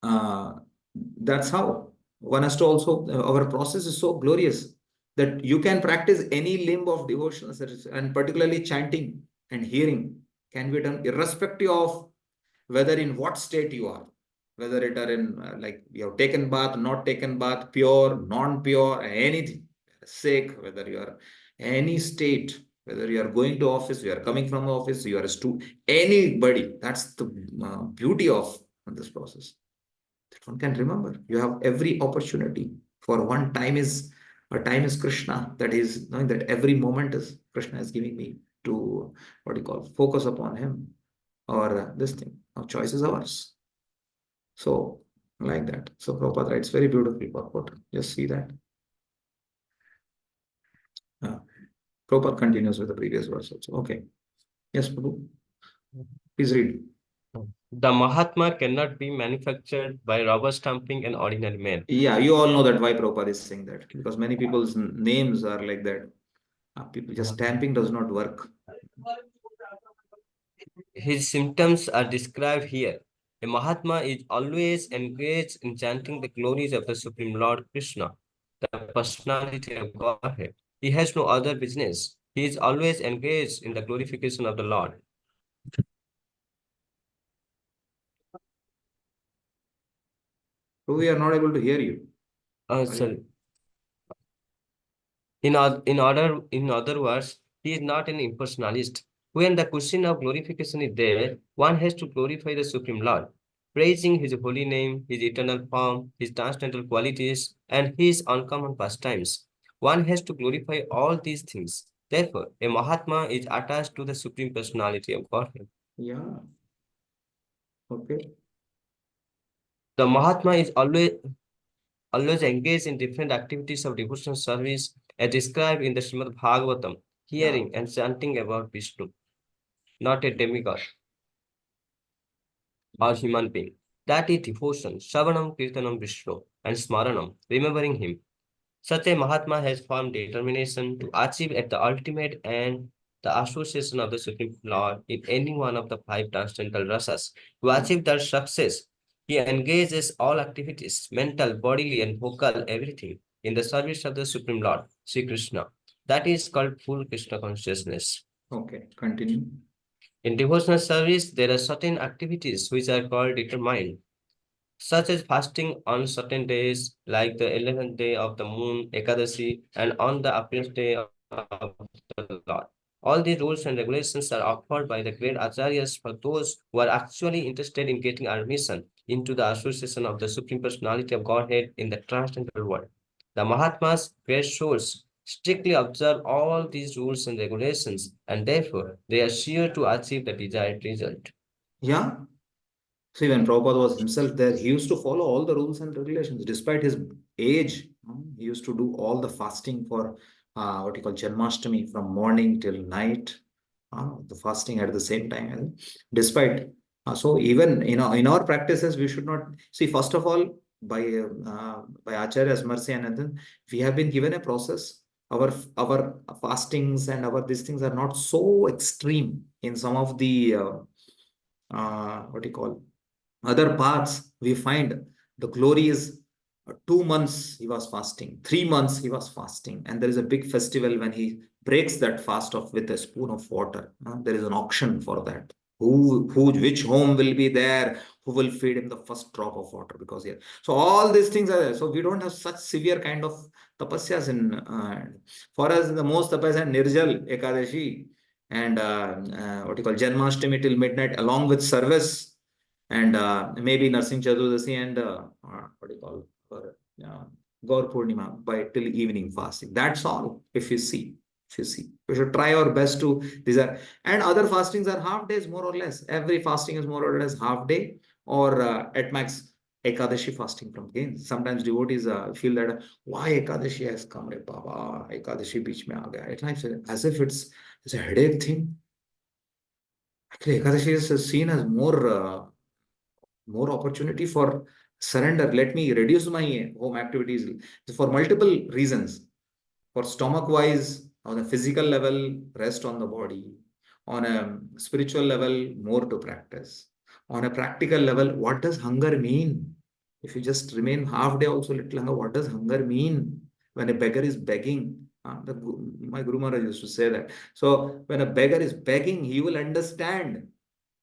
that's how one has to also, our process is so glorious that you can practice any limb of devotion, and particularly chanting and hearing can be done irrespective of whether in what state you are, whether it are in like you have taken bath, not taken bath, pure, non-pure, anything, sick, whether you are any state, Whether you are going to office, you are coming from the office, you are a student, anybody. That's the beauty of this process. That one can remember. You have every opportunity. For one, time is Krishna. That is knowing that every moment is Krishna is giving me to what you call focus upon him, or this thing. Now choice is ours. So like that. So Prabhupada writes very beautifully purport. Just see that. Prabhupada continues with the previous verse also. Okay. Yes, Prabhu. Please read. The Mahatma cannot be manufactured by rubber stamping an ordinary man. Yeah, you all know that why Prabhupada is saying that. Because many people's names are like that. People just stamping does not work. His symptoms are described here. A Mahatma is always engaged in chanting the glories of the Supreme Lord Krishna, the personality of Godhead. He has no other business. He is always engaged in the glorification of the Lord. So we are not able to hear you. Sorry. In other words, he is not an impersonalist. When the question of glorification is there, one has to glorify the Supreme Lord, praising his holy name, his eternal form, his transcendental qualities, and his uncommon pastimes. One has to glorify all these things. Therefore, a Mahatma is attached to the Supreme Personality of Godhead. Yeah. Okay. The Mahatma is always engaged in different activities of devotional service as described in the Srimad Bhagavatam, hearing and chanting about Vishnu, not a demigod or human being. That is devotion, Shavanam, Kirtanam, Vishnu, and Smaranam, remembering him. Such a Mahatma has firm determination to achieve at the ultimate end the association of the Supreme Lord in any one of the five transcendental rasas. To achieve that success, he engages all activities, mental, bodily, and vocal, everything, in the service of the Supreme Lord, Sri Krishna. That is called full Krishna consciousness. Okay, continue. In devotional service, there are certain activities which are called determined, such as fasting on certain days, like the 11th day of the moon, Ekadashi, and on the appearance day of the Lord. All these rules and regulations are offered by the great acharyas for those who are actually interested in getting admission into the association of the Supreme Personality of Godhead in the transcendental world. The Mahatmas, great souls, strictly observe all these rules and regulations, and therefore they are sure to achieve the desired result. Yeah. See, when Prabhupada was himself there, he used to follow all the rules and regulations. Despite his age, he used to do all the fasting for what you call Janmashtami from morning till night. The fasting at the same time. Despite, so even in our practices, we should not see. First of all, by Acharya's mercy and then we have been given a process. Our fastings and our these things are not so extreme in some of the what you call other paths. We find the glory is 2 months he was fasting, 3 months he was fasting, and there is a big festival when he breaks that fast off with a spoon of water. There is an auction for that. Which home will be there? Who will feed him the first drop of water? Because yeah, so all these things are there. So we don't have such severe kind of tapasyas in. For us, the most tapasya Nirjal Ekadashi and what you call Janmashtami till midnight, along with service, and maybe Narsingh Chaturdasi and what do you call for Gaur Purnima by till evening fasting. That's all. If you see, we should try our best to these are, and other fastings are half days more or less. Every fasting is more or less half day or at max Ekadashi fasting from gains. Sometimes devotees feel that why Ekadashi has come, re Baba, Ekadashi beach mein aa gaya. It's like as if it's a headache thing. Actually, Ekadashi is seen as more opportunity for surrender. Let me reduce my home activities for multiple reasons. For stomach wise, on a physical level, rest on the body. On a spiritual level, more to practice. On a practical level, what does hunger mean? If you just remain half day also little hunger, what does hunger mean? When a beggar is begging, my Guru Maharaj used to say that. So when a beggar is begging, he will understand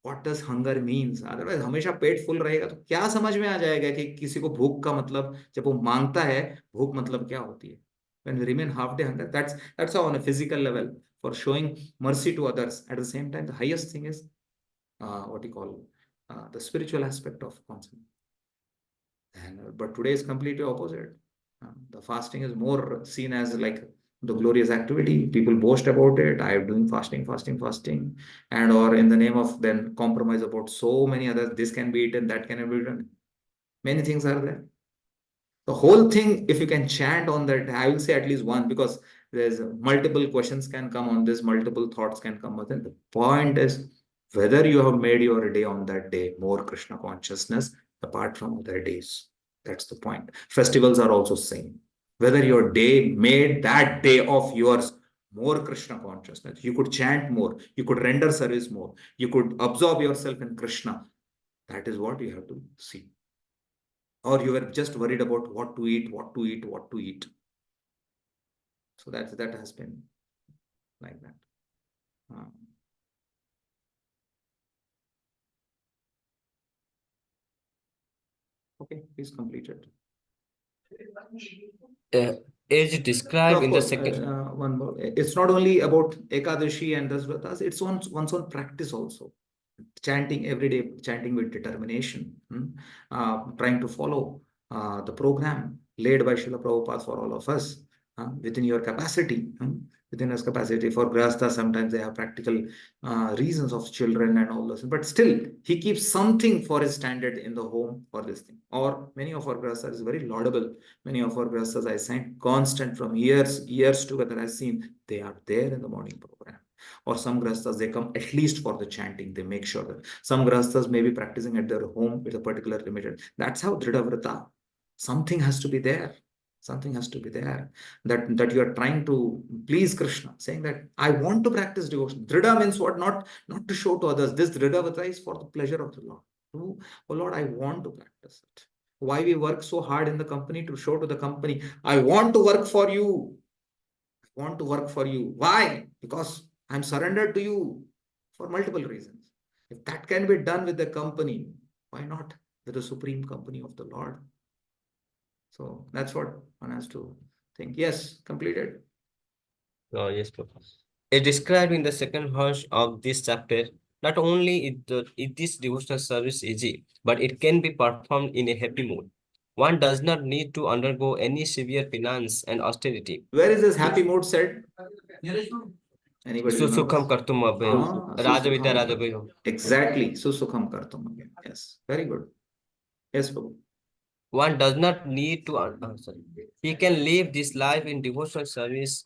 what does hunger means. Otherwise हमेशा पेट full रहेगा तो क्या समझ में आ जाएगा कि किसी को भूख का मतलब, जब वो मांगता है भूख मतलब क्या होती है. When we remain half day hunger, that's how on a physical level. for showing mercy to others. At the same time, the highest thing is what you call the spiritual aspect of concept. And but today is completely opposite. The fasting is more seen as like the glorious activity. People boast about it. I am doing fasting, fasting, fasting, and or in the name of then compromise about so many others. This can be eaten, that can be eaten. Many things are there. The whole thing, if you can chant on that, I will say at least one, because there's multiple questions can come on this, multiple thoughts can come within. The point is whether you have made your day on that day more Krishna consciousness apart from other days. That's the point. Festivals are also same. Whether your day made that day of yours more Krishna consciousness, you could chant more, you could render service more, you could absorb yourself in Krishna. That is what you have to see. Or you were just worried about what to eat, what to eat, what to eat. So that has been like that. Okay, please complete it. As described in the second. One more. It's not only about Ekadashi and Dasvratas, it's one's own practice also. Chanting every day, chanting with determination, trying to follow the program laid by Srila Prabhupada for all of us within your capacity. Within his capacity. For Grihastha, sometimes they have practical reasons of children and all those, but still he keeps something for his standard in the home for this thing. Or many of our Grihasthas is very laudable. Many of our Grihasthas I signed constant from years together. I've seen they are there in the morning program. Or some Grihasthas, they come at least for the chanting. They make sure that some Grihasthas may be practicing at their home with a particular limited. That's how Dridhavrata. Something has to be there. Something has to be there that you are trying to please Krishna, saying that I want to practice devotion. Dridha means what? Not to show to others. This Dridhavrata is for the pleasure of the Lord. Oh Lord, I want to practice it. Why we work so hard in the company to show to the company, I want to work for you. I want to work for you. Why? Because I'm surrendered to you for multiple reasons. If that can be done with the company, why not with the supreme company of the Lord? So that's what one has to think. Yes, completed. Yes, Prabhu. As described in the second verse of this chapter, not only is this devotional service easy, but it can be performed in a happy mood. One does not need to undergo any severe penance and austerity. Where is this happy mood said? Anybody Susukham remembers? kartum abhyam. Rajavita Rajabhyam. Exactly. Susukham kartum abhyam. Yes. Very good. Yes, Prabhu. One does not need to, sorry. He can live this life in devotional service,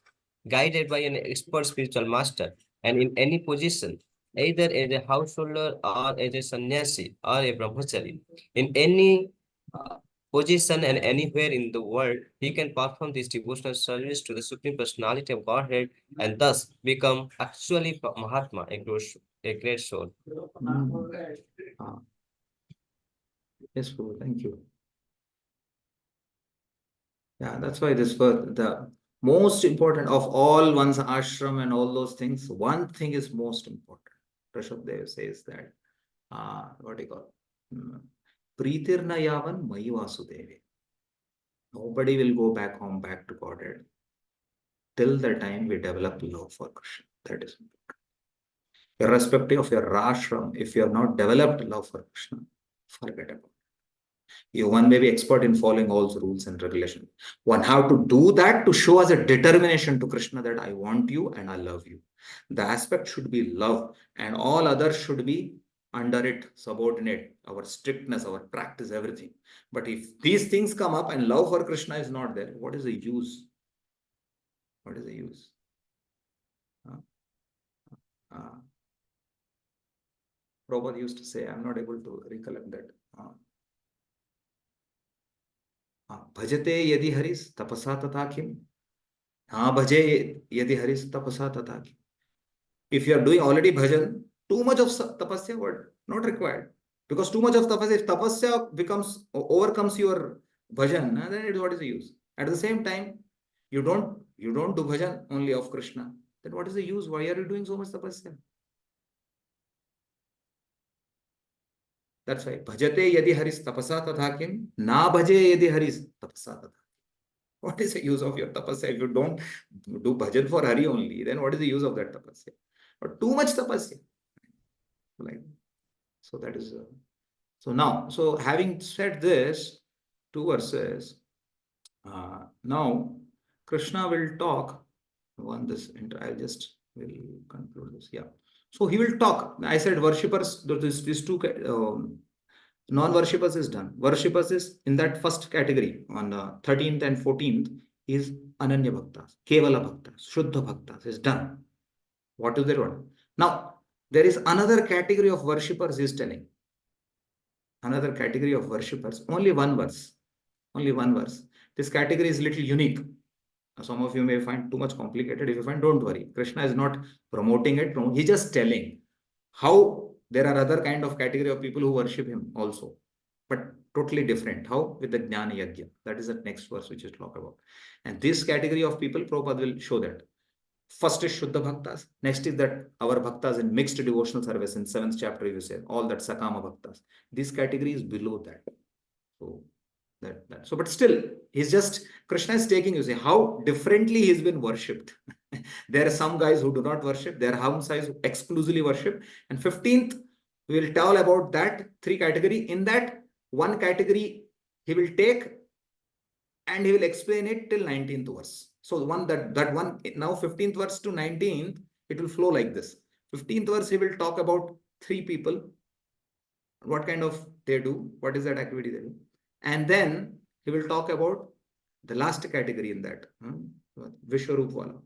guided by an expert spiritual master, and in any position, either as a householder or as a sannyasi or a brahmachari. In any position and anywhere in the world, he can perform this devotional service to the Supreme Personality of Godhead and thus become actually Mahatma, a great soul. Yes, Prabhu. Thank you. Yeah, that's why this was the most important of all one's ashram and all those things. One thing is most important. Rishabdev says that, what do you call? Pritirna yavan mayi vasudevi. Nobody will go back home, back to Godhead till the time we develop love for Krishna. That is important. Irrespective of your ashram, if you have not developed love for Krishna, forget about it. One may be expert in following all the rules and regulations. One have to do that to show as a determination to Krishna that I want you and I love you. The aspect should be love, and all others should be under it, subordinate, our strictness, our practice, everything. But if these things come up and love for Krishna is not there, what is the use? What is the use? Prabhupada used to say, I'm not able to recollect that. Bhajate yadi haris tapasa tata kim. Bhaje yadi haris tapasa tata kim. If you are doing already bhajan, too much of tapasya, what? Not required. Because too much of tapasya, if tapasya overcomes your bhajan, then it is what is the use? At the same time, you don't do bhajan only of Krishna. Then what is the use? Why are you doing so much tapasya? That's why bhajate yadi haris tapasa tatha kim, na bhaje yadi haris tapasa tatha. What is the use of your tapasya if you don't do bhajan for Hari only? Then what is the use of that tapasya? But too much tapasya, like so that is. So now, so having said this, 2 verses. Now Krishna will talk. I'll just will conclude this. Yeah. So he will talk. I said worshippers. These two non-worshippers is done. Worshippers is in that first category on 13th and 14th is Ananya Bhaktas, Kevala Bhaktas, Shuddha Bhaktas is done. What is their one? Now there is another category of worshippers he is telling. Another category of worshippers. Only one verse. Only one verse. This category is little unique. Some of you may find too much complicated. If you find, don't worry. Krishna is not promoting it. He's just telling how there are other kind of category of people who worship him also, but totally different. How? With the Jnana Yajna. That is the next verse which is talk about. And this category of people, Prabhupada will show that. First is Shuddha Bhaktas. Next is that our Bhaktas in mixed devotional service in 7th chapter, you say, all that Sakama Bhaktas. This category is below that. So so, but still, he's just, Krishna is taking, you see, how differently he's been worshipped. There are some guys who do not worship, there are some guys who exclusively worship. And 15th, we will tell about that 3 category. In that one category, he will take and he will explain it till 19th verse. So one that one, now 15th verse to 19th, it will flow like this. 15th verse, he will talk about 3 people, what kind of they do, what is that activity they do. And then he will talk about the last category in that, Vishwarup Wala,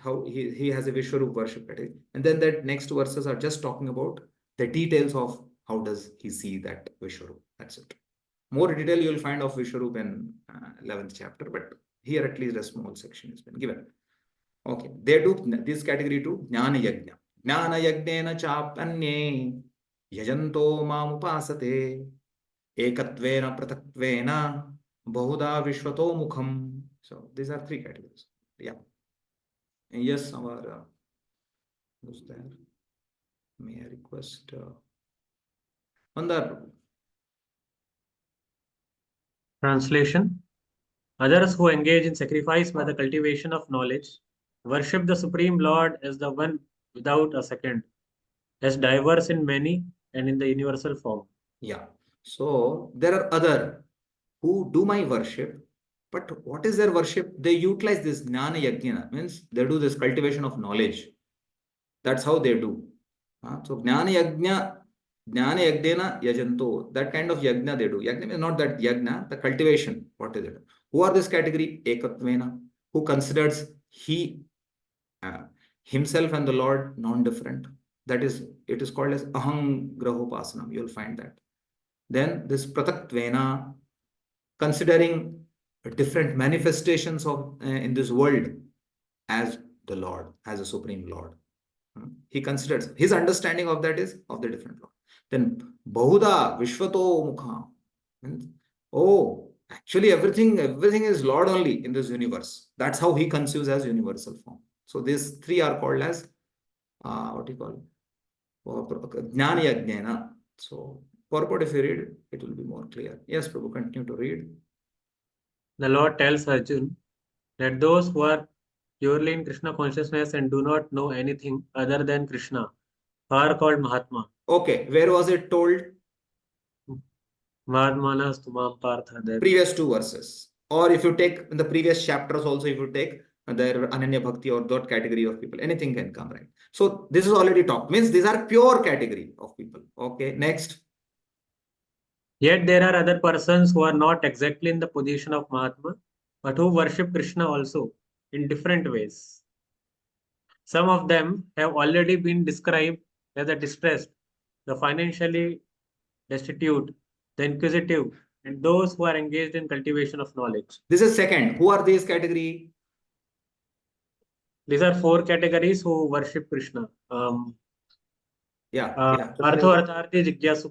how he has a Vishwarup worship category. And then that next verses are just talking about the details of how does he see that Vishwarup. That's it. More detail you will find of Vishwarup in 11th chapter, but here at least a small section has been given. Okay, they do this category too, Jnana Yajna. Jnana Yajnena Chapanye Yajanto Mamupasate Ekatvena Pratatvena Bahuda Vishwato Mukham. So these are 3 categories. Yeah. And yes, our who's there? May I request Mandar? Translation. Others who engage in sacrifice by the cultivation of knowledge worship the Supreme Lord as the one without a second, as diverse in many and in the universal form. Yeah. So there are other who do my worship, but what is their worship? They utilize this Jnana Yajna, means they do this cultivation of knowledge. That's how they do. So Jnana Yajnena Yajanto, that kind of Yajna they do. Yajna is not that Yajna, the cultivation. What is it? Who are this category? Ekatvena, who considers himself and the Lord non-different. That is, it is called as Aham Grahopasanam. You will find that. Then this Pratatvena, considering different manifestations of in this world as the Lord, as a Supreme Lord. He considers his understanding of that is of the different Lord. Then Bahuda Vishwato Mukha. Oh, actually everything is Lord only in this universe. That's how he conceives as universal form. So these 3 are called as what do you call it? Jnana Yajnena. So purport, if you read it, it will be more clear. Yes, Prabhu, continue to read. The Lord tells Arjun that those who are purely in Krishna consciousness and do not know anything other than Krishna are called Mahatma. Okay, where was it told? Mahatmanas tumam partha. Previous 2 verses. Or if you take in the previous chapters also, if you take their Ananya Bhakti or that category of people, anything can come, right? So this is already talked. Means these are pure category of people. Okay, next. Yet there are other persons who are not exactly in the position of Mahatma, but who worship Krishna also in different ways. Some of them have already been described as the distressed, the financially destitute, the inquisitive, and those who are engaged in cultivation of knowledge. This is second. Who are these category? These are 4 categories who worship Krishna.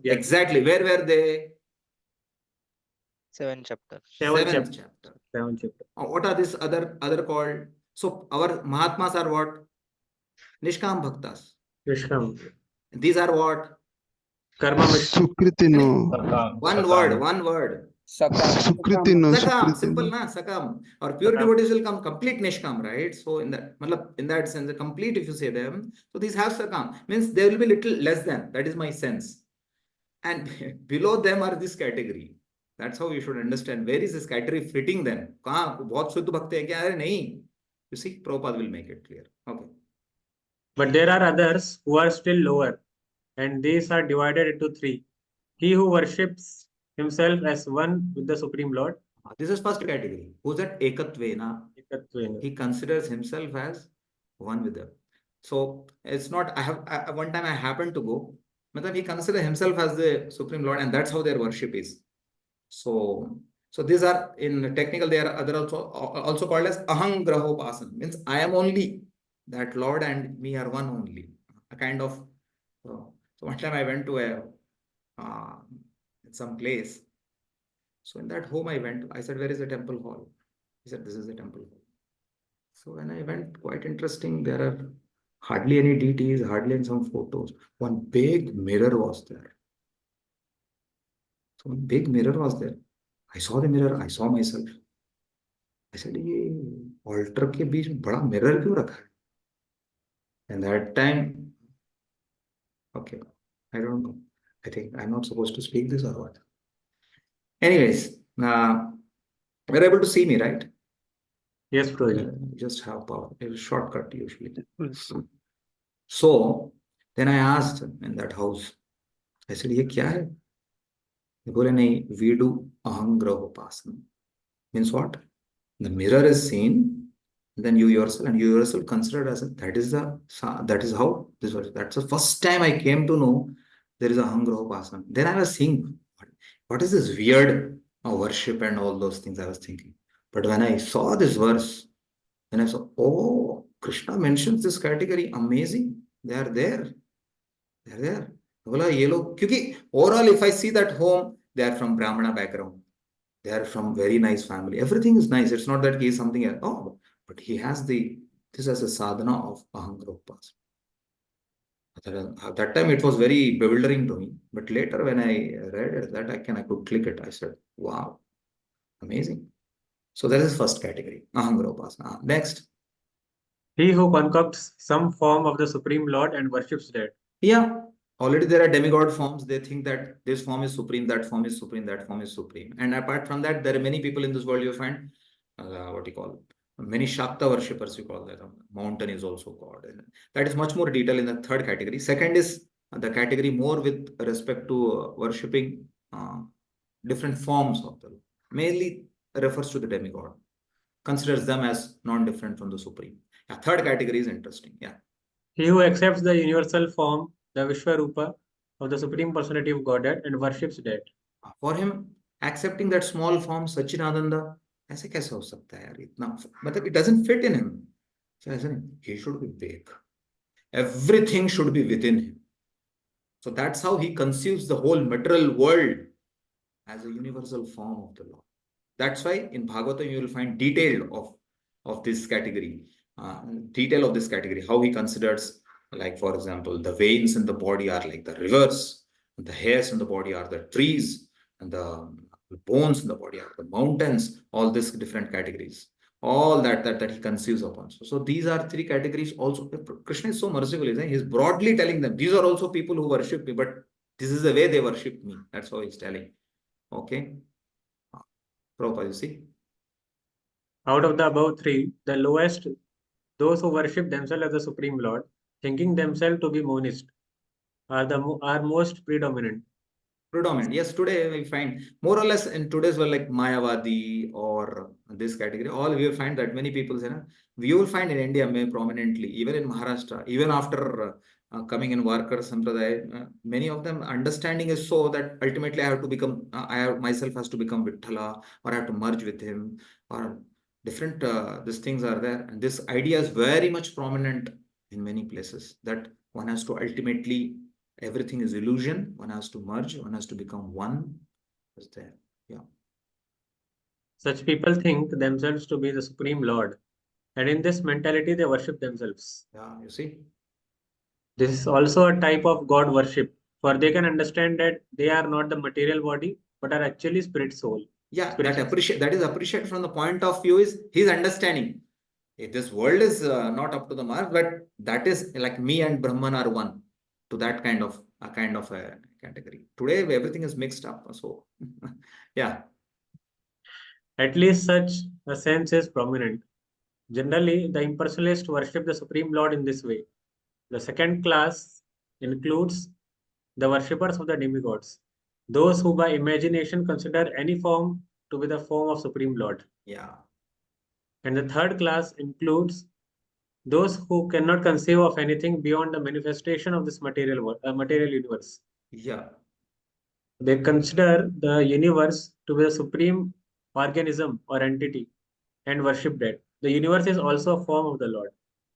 Exactly. Where were they? 7th chapter. 7th chapter. What are these other called? So our Mahatmas are what? Nishkam Bhaktas. Nishkam. These are what? Karma Sukritino. One word. Sakam, Sukriti simple no. na, Sakam. Or pure Sakam. devotees will come complete Nishkam, right? So in that sense, the complete, if you say them, so these have Sakam, means they will be little less than. That is my sense. And below them are this category. That's how you should understand. Where is this category fitting them? कहाँ बहुत शुद्ध भक्त है क्या? अरे नहीं. You see, Prabhupada will make it clear. Okay. But there are others who are still lower, and these are divided into three. He who worships himself as one with the Supreme Lord. This is first category. Who's that? Ekatvena. Ekatvena. He considers himself as one with them. So it's not, one time I happened to go, but he considers himself as the Supreme Lord, and that's how their worship is. So these are, in technical, they are other also called as ahang grahopasana, means I am only that Lord and me are one only. A kind of, so one time I went to some place. So in that home I went, I said, where is the temple hall? He said, this is the temple hall. So when I went, quite interesting, there are hardly any deities, hardly any some photos. One big mirror was there. So one big mirror was there. I saw the mirror, I saw myself. I said, ये altar के बीच में बड़ा mirror क्यों रखा है? And that time, okay, I don't know. I think I'm not supposed to speak this or what. Anyways, you're able to see me, right? Yes, Prabhuji. Just have power. It's a shortcut usually. So then I asked in that house, I said, ये क्या है? They बोले नहीं, we do ahangrahopasana. Means what? The mirror is seen, then you yourself considered as that is how this was. That's the first time I came to know there is a ahangrahopasana. Then I was seeing, what is this weird worship and all those things I was thinking. But when I saw this verse, then I saw, oh, Krishna mentions this category. Amazing. They are there. They are there. बोला ये लोग, क्योंकि overall if I see that home, they are from Brahmana background. They are from very nice family. Everything is nice. It's not that he is something else. Oh, but he has this as a sadhana of ahangrahopasana. At that time it was very bewildering to me. But later when I read it, I could click it. I said, wow, amazing. So that is first category, ahangrahopasana. Next. He who concocts some form of the Supreme Lord and worships that. Yeah, already there are demigod forms. They think that this form is supreme, that form is supreme, that form is supreme. And apart from that, there are many people in this world you find, what you call, many Shakta worshippers, you call that. Mountain is also God. And that is much more detail in the third category. Second is the category more with respect to worshipping different forms of the Lord. Mainly refers to the demigod. Considers them as non-different from the supreme. Yeah, third category is interesting. Yeah. He who accepts the universal form, the Vishwarupa of the Supreme Personality of Godhead and worships that. For him, accepting that small form, Sachinananda, ऐसे कैसे हो सकता है यार इतना, मतलब it doesn't fit in him. So ऐसा नहीं, he should be big. Everything should be within him. So that's how he conceives the whole material world as a universal form of the Lord. That's why in Bhagavatam you will find detail of this category, how he considers, like for example, the veins in the body are like the rivers, and the hairs in the body are the trees, and the bones in the body are the mountains, all these different categories. All that he conceives upon. So these are three categories also. Krishna is so merciful, isn't he? He's broadly telling them, these are also people who worship me, but this is the way they worship me. That's how he's telling. Okay. Prabhupada, you see? Out of the above three, the lowest, those who worship themselves as the Supreme Lord, thinking themselves to be monist, are most predominant. Yes, today we find more or less in today's world, like Mayavadi or this category, all we will find that many people say, we will find in India prominently, even in Maharashtra, even after coming in Warkar Sampradaya, many of them understanding is so that ultimately I have to become, myself has to become Vithala, or I have to merge with him, or different these things are there. And this idea is very much prominent in many places, that one has to ultimately, everything is illusion, one has to merge, one has to become one. Is there? Yeah. Such people think themselves to be the Supreme Lord, and in this mentality they worship themselves. Yeah, you see? This is also a type of God worship, for they can understand that they are not the material body, but are actually spirit soul. Yeah, that is appreciated from the point of view is his understanding. This world is not up to the mark, but that is like me and Brahman are one, to that kind of a category. Today everything is mixed up. So yeah. At least such a sense is prominent. Generally, the impersonalists worship the Supreme Lord in this way. The second class includes the worshippers of the demigods, those who by imagination consider any form to be the form of Supreme Lord. Yeah. And the third class includes those who cannot conceive of anything beyond the manifestation of this material universe. Yeah. They consider the universe to be the supreme organism or entity and worship that. The universe is also a form of the Lord.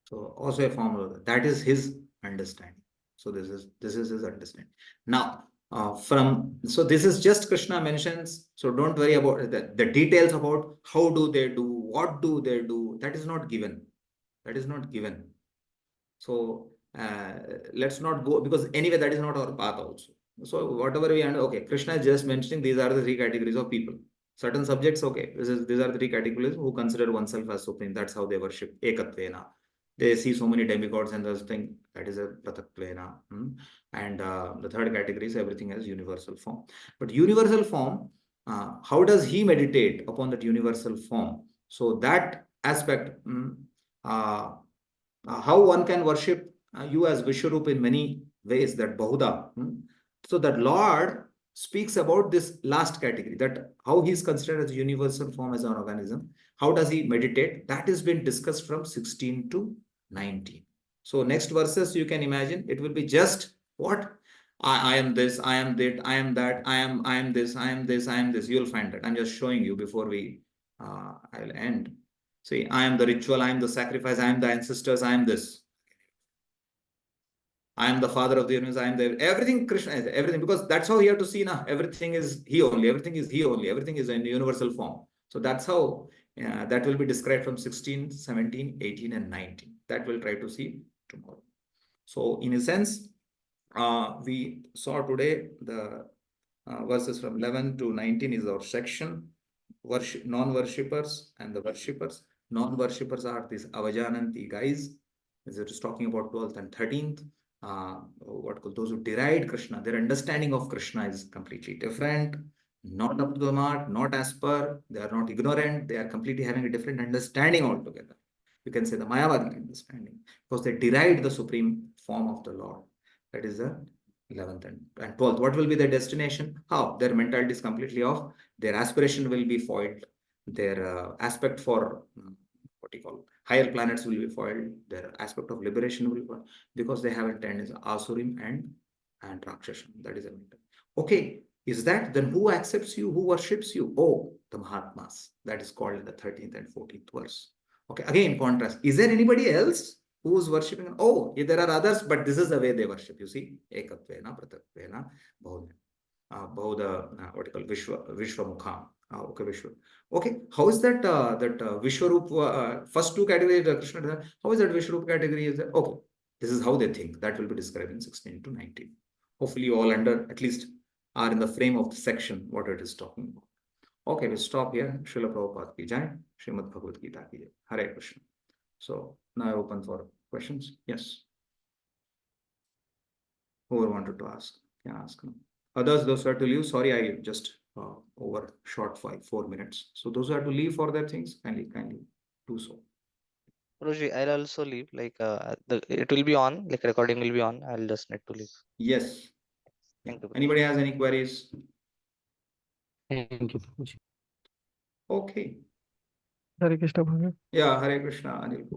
So also a form of that is his understanding. So this is his understanding. Now, so this is just Krishna mentions. So don't worry about the details about how do they do, what do they do. That is not given. That is not given. So let's not go, because anyway that is not our path also. So whatever we okay, Krishna is just mentioning these are the three categories of people. Certain subjects, okay, these are the three categories who consider oneself as supreme. That's how they worship Ekatvena. They see so many demigods and those things. That is a Prataktvena. And the third category is everything as universal form. But universal form, how does he meditate upon that universal form? So that aspect, how one can worship you as Vishwarup in many ways, that Bahuda. So that Lord speaks about this last category, that how he is considered as a universal form as an organism. How does he meditate? That has been discussed from 16 to 19. So next verses you can imagine it will be just what? I am this, I am that, I am that, I am this, I am this, I am this. You'll find that. I'm just showing you before I'll end. See, I am the ritual, I am the sacrifice, I am the ancestors, I am this. I am the father of the universe, I am the everything. Krishna is everything, because that's how you have to see now. Everything is he only, everything is he only, everything is in universal form. So that's how that will be described from 16, 17, 18, and 19. That we'll try to see tomorrow. So in a sense, we saw today the verses from 11 to 19 is our section. Non-worshippers and the worshippers. Non-worshippers are these Avajananti guys. It is talking about 12th and 13th. Those who deride Krishna, their understanding of Krishna is completely different, not up to the mark, not as per. They are not ignorant. They are completely having a different understanding altogether. You can say the Mayavadi understanding, because they deride the supreme form of the Lord. That is the 11th and 12th. What will be their destination? How? Their mentality is completely off. Their aspiration will be foiled. Their aspect for what you call higher planets will be foiled. Their aspect of liberation will be foiled, because they have a tendency Asurim and Rakshasam. That is a mental. Okay, is that then who accepts you? Who worships you? Oh, the Mahatmas. That is called in the 13th and 14th verse. Okay, again, contrast. Is there anybody else who is worshipping? Oh, there are others, but this is the way they worship. You see, Ekatvena, Pratatvena, Bahuda, what you call Vishwamukha. Okay, Vishwa. Okay, how is that Vishwarup? First two categories, Krishna. How is that Vishwarup category? Is that okay? This is how they think. That will be described in 16 to 19. Hopefully, you all at least are in the frame of the section what it is talking about. Okay, we'll stop here. Srila Prabhupada ki jai, Srimad Bhagavad Gita ki jai. Hare Krishna. So now I open for questions. Yes. Whoever wanted to ask, can ask now. Others, those who are to leave, sorry, I just overshot 4 minutes. So those who have to leave for their things, kindly do so. Guruji, I'll also leave. Like it will be on, like recording will be on. I'll just need to leave. Yes. Thank you. Anybody has any queries? Thank you. Okay. Hare Krishna Bhagavan. Yeah, Hare Krishna, Anil.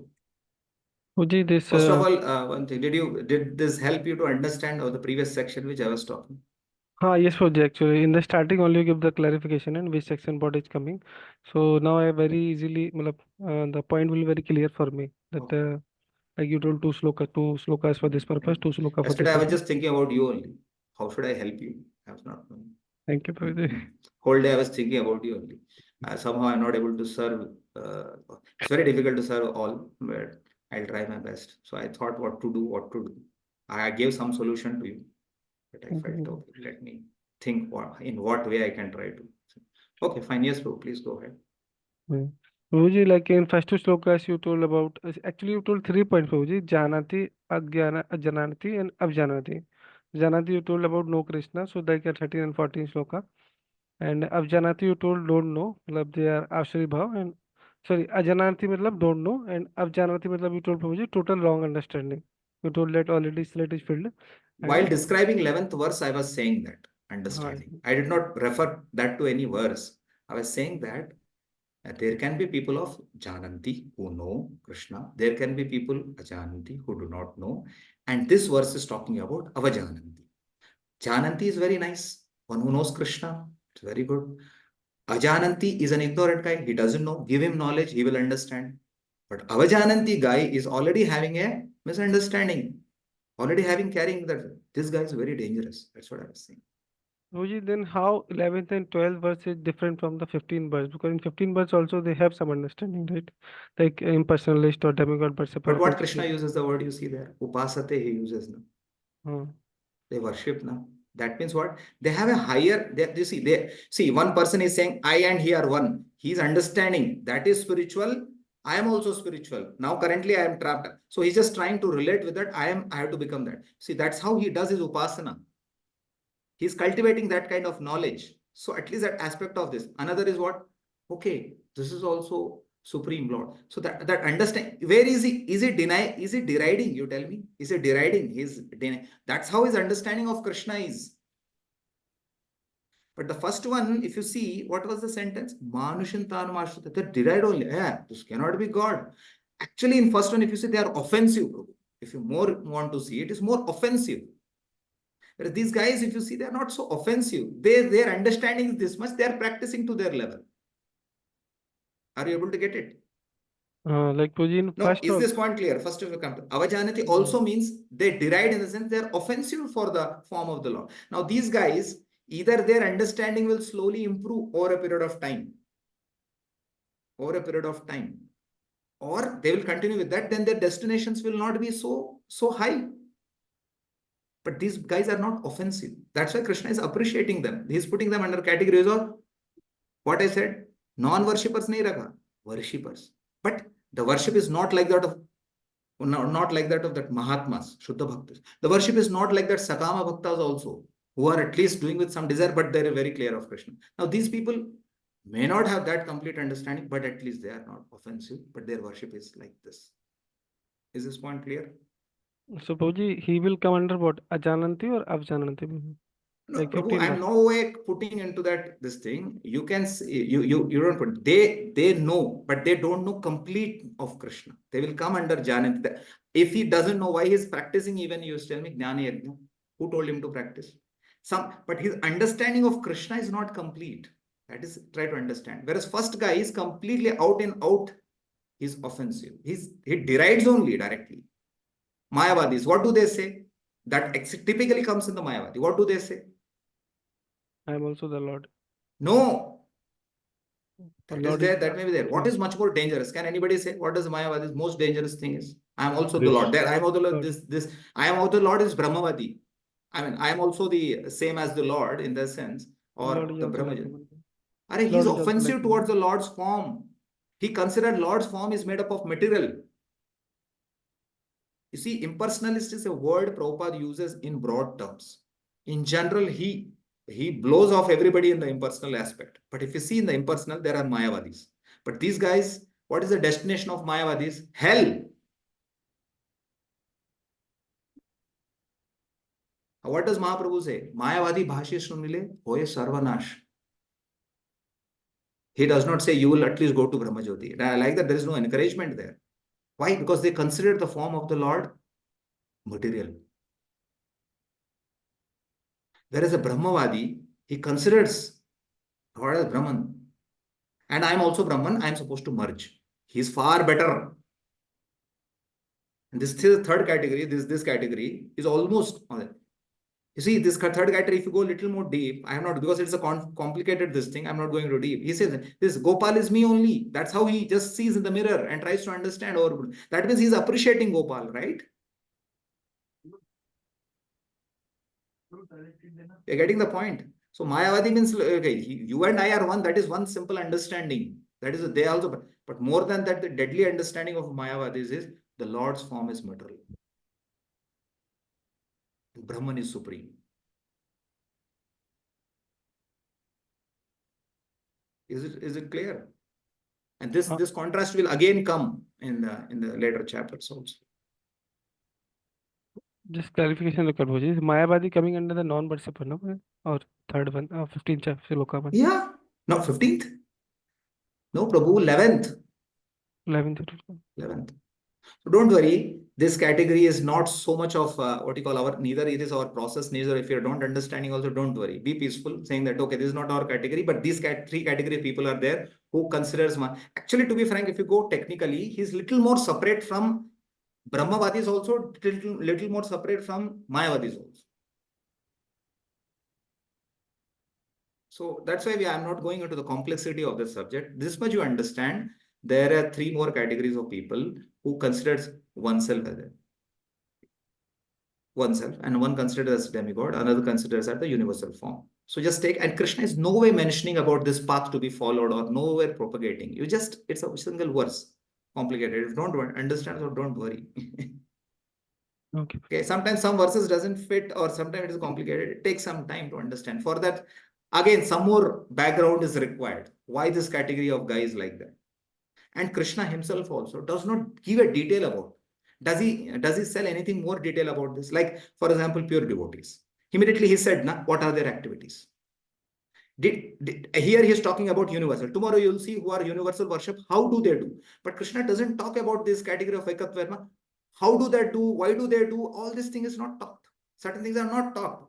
Puji, this First of all, one thing, did this help you to understand the previous section which I was talking? yes, Puji, actually in the starting only you give the clarification and which section what is coming. So now I very easily the point will be very clear for me that like you told two slokas for this purpose, two sloka for Yesterday this I was purpose. just thinking about you only. How should I help you? I was not knowing. Thank you, Puji. Whole day I was thinking about you only. Somehow I'm not able to serve. It's very difficult to serve all, but I'll try my best. So I thought what to do. I gave some solution to you, but I felt okay. Let me think in what way I can try to. Okay, fine. Yes, bro. Please go ahead. Prabhuji, like in first two slokas you told about, actually you told 3 points, Prabhuji, Janati, Ajanati and Avjanati. Janati you told about no Krishna, so like 13 and 14 sloka. And Avjanati you told don't know, मतलब they are Ashri Bhav, and sorry, Ajanati मतलब don't know, and Avjanati मतलब you told Prabhuji total wrong understanding. You told that already slate is filled. While describing 11th verse, I was saying that understanding. Haan. I did not refer that to any verse. I was saying that there can be people of Jananti who know Krishna. There can be people Ajananti who do not know. And this verse is talking about Avajananti. Jananti is very nice. One who knows Krishna. It's very good. Ajananti is an ignorant guy. He doesn't know. Give him knowledge. He will understand. But Avajananti guy is already having a misunderstanding. Already having carrying that this guy is very dangerous. That's what I was saying. Prabhuji, then how 11th and 12th verse is different from the 15th verse? Because in 15th verse also they have some understanding, right? Like impersonalist or demigod worship. But what Krishna uses the word you see there? Upasate he uses now. They worship now. That means what? They have a higher, they see, one person is saying, I and he are one. He's understanding that is spiritual. I am also spiritual. Now currently I am trapped. So he's just trying to relate with that. I have to become that. See, that's how he does his upasana. He's cultivating that kind of knowledge. So at least that aspect of this. Another is what? Okay, this is also Supreme Lord. So that understand, where is he? Is it deriding? You tell me. Is it deriding? He's denying. That's how his understanding of Krishna is. But the first one, if you see, what was the sentence? Manushan Tanumashruta. That deride only. Yeah, this cannot be God. Actually, in first one, if you see, they are offensive. If you more want to see, it is more offensive. Whereas these guys, if you see, they are not so offensive. Their understanding is this much. They are practicing to their level. Are you able to get it? Like Pujin No, first is this point clear? First of all, come to Avajanati also means they deride in the sense they are offensive for the form of the Lord. Now, these guys, either their understanding will slowly improve over a period of time. Over a period of time. Or they will continue with that, then their destinations will not be so high. But these guys are not offensive. That's why Krishna is appreciating them. He's putting them under categories of what I said, non-worshippers nahi rakha, worshippers. But the worship is not like that of that Mahatmas, Shuddha Bhaktas. The worship is not like that Sakama Bhaktas also, who are at least doing with some desire, but they are very clear of Krishna. Now, these people may not have that complete understanding, but at least they are not offensive, but their worship is like this. Is this point clear? So Prabhuji, he will come under what? Ajananti or Avjananti? No, Like Prabhu, 15 I'm verse. no way putting into that this thing. You can say, you don't put they know, but they don't know complete of Krishna. They will come under Janati. If he doesn't know why he's practicing, even you tell me Jnani Yajna. Who told him to practice? But his understanding of Krishna is not complete. That is, try to understand. Whereas first guy is completely out and out. He's offensive. He derides only directly. Mayavadis, what do they say? That typically comes in the Mayavadi. What do they say? I am also the Lord. No. That Lord is there, is that may be there. What is much more dangerous? Can anybody say what is Mayavadi's most dangerous thing is? I am also the Lord. There, I am also the Lord. I am also the Lord is Brahmavadi. I mean, I am also the same as the Lord in the sense, Lord or is the also like Brahmajan. Lord He's is also like offensive towards the Lord's form. He considered Lord's form is made up of material. You see, impersonalist is a word Prabhupada uses in broad terms. In general, he blows off everybody in the impersonal aspect. But if you see in the impersonal, there are Mayavadis. But these guys, what is the destination of Mayavadis? Hell. What does Mahaprabhu say? Mayavadi bhashi sunile hoye sarvanash. He does not say you will at least go to Brahmajyoti. I like that there is no encouragement there. Why? Because they consider the form of the Lord material. Whereas a Brahmavadi, he considers God as Brahman. And I am also Brahman, I am supposed to merge. He is far better. And this is the third category. This category is almost. You see, this third category, if you go a little more deep, I am not, because it's a complicated this thing, I'm not going to deep. He says, this Gopal is me only. That's how he just sees in the mirror and tries to understand. Or that means he's appreciating Gopal, right? You're getting the point. So Mayavadi means, okay, you and I are one. That is one simple understanding. That is, they also, but more than that, the deadly understanding of Mayavadis is the Lord's form is material. Brahman is supreme. Is it clear? And this contrast will again come in the later chapters also. Just clarification required, Bhuji. Is Mayavadi coming under the non-worshipper, no? Or third one, 15th chapter, Shloka one. Yeah, no, 15th. No, Prabhu, 11th. 11th. 11th. So don't worry, this category is not so much of what you call our, neither it is our process, neither if you don't understanding also, don't worry. Be peaceful, saying that, okay, this is not our category, but these three category people are there who considers, actually, to be frank, if you go technically, he's little more separate from Brahmavadis also, little more separate from Mayavadis also. So that's why I'm not going into the complexity of the subject. This much you understand. There are three more categories of people who considers oneself as oneself, and one considers as demigod, another considers as the universal form. So just take, and Krishna is no way mentioning about this path to be followed or nowhere propagating. You just, it's a single verse, complicated. If you don't understand, so don't worry. Okay. Okay, sometimes some verses doesn't fit, or sometimes it is complicated. It takes some time to understand. For that, again, some more background is required. Why this category of guys like that? And Krishna himself also does not give a detail about. Does he sell anything more detail about this? Like, for example, pure devotees. Immediately he said, "Na, what are their activities?" Here he is talking about universal. Tomorrow you'll see who are universal worship. How do they do? But Krishna doesn't talk about this category of Ekatva. How do they do? Why do they do? All this thing is not taught. Certain things are not taught.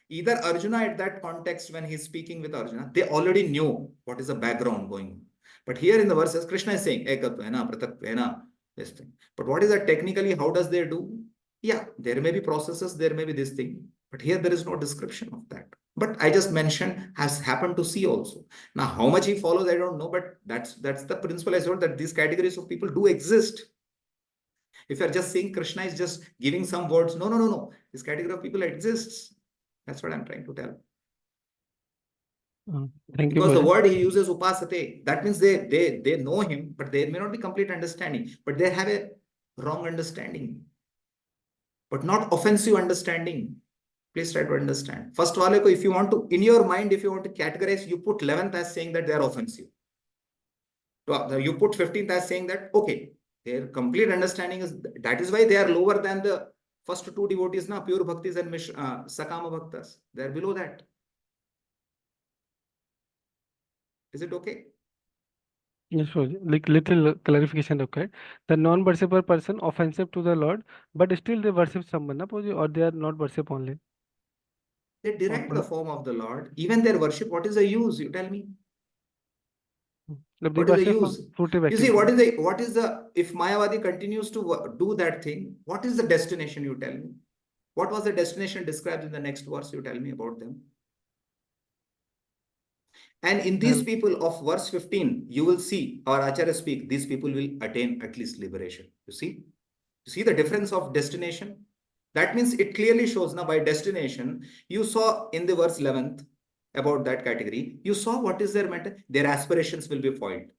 Either Arjuna at that context, when he's speaking with Arjuna, they already knew what is the background going on. But here in the verses, Krishna is saying, Ekatvena, Pratatvena, this thing. But what is that technically? How does they do? Yeah, there may be processes, there may be this thing. But here there is no description of that. But I just mentioned has happened to see also. Now, how much he follows, I don't know, but that's the principle I told, that these categories of people do exist. If you're just saying Krishna is just giving some words, no. This category of people exists. That's what I'm trying to tell. Thank you, Because the Bhuji. word he uses, upasate, that means they know him, but there may not be complete understanding, but they have a wrong understanding, but not offensive understanding. Please try to understand. First wale ko, if you want to, in your mind, if you want to categorize, you put 11th as saying that they are offensive. You put 15th as saying that, okay, their complete understanding is, that is why they are lower than the first two devotees, na, pure bhaktis and sakama bhaktas. They are below that. Is it okay? Yes, Bhuji. Like little clarification required. The non-worshipper person offensive to the Lord, but still they worship someone, na, Bhuji? Or they are not worship only. They derive the form of the Lord. Even their worship, what is the use? You tell me. What is the use? You see, what is the, if Mayavadi continues to do that thing, what is the destination? You tell me. What was the destination described in the next verse? You tell me about them. And in these people of verse 15, you will see, our Acharya speak, these people will attain at least liberation. You see? You see the difference of destination? That means it clearly shows now by destination, you saw in the verse 11th about that category, you saw what is their mental, their aspirations will be foiled.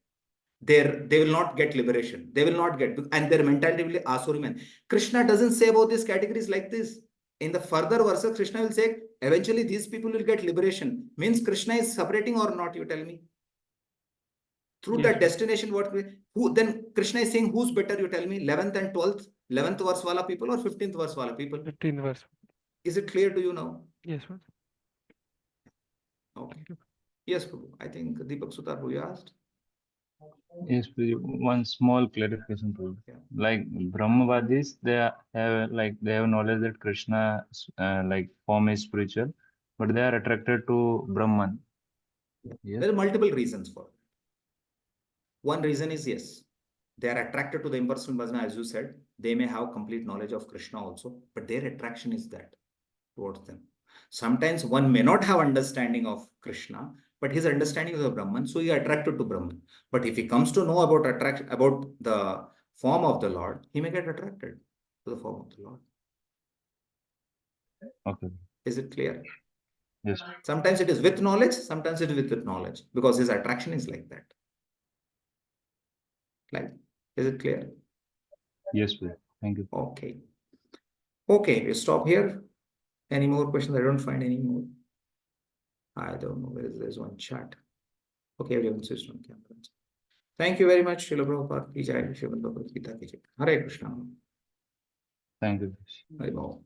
They will not get liberation. They will not get, and their mentality will be asuri man. Krishna doesn't say about these categories like this. In the further verses, Krishna will say, eventually these people will get liberation. Means Krishna is separating or not, you tell me. Through that destination, then Krishna is saying, who's better, you tell me, 11th and 12th, 11th verse wala people or 15th verse wala people? 15th verse. Is it clear to you now? Yes, sir. Okay. Yes, Prabhu. I think Deepak Sutar, who you asked? Yes, one small clarification, Prabhu. Yeah. Like Brahmavadis, they have knowledge that Krishna form is spiritual, but they are attracted to Brahman. Yes. There are multiple reasons for it. One reason is, yes, they are attracted to the impersonal Bhajana, as you said. They may have complete knowledge of Krishna also, but their attraction is that towards them. Sometimes one may not have understanding of Krishna, but his understanding is of Brahman, so he is attracted to Brahman. But if he comes to know about the form of the Lord, he may get attracted to the form of the Lord. Okay. Is it clear? Yes. Sometimes it is with knowledge, sometimes it is with knowledge, because his attraction is like that. Like, is it clear? Yes, Prabhuji. Thank you. Okay. Okay, we stop here. Any more questions? I don't find any more. I don't know where there's one chat. Okay, everyone switched on camera. Thank you very much, Srila Prabhupada. Ki jai, Srimad Bhagavad Gita ki jai. Hare Krishna. Thank you. Hare Bol.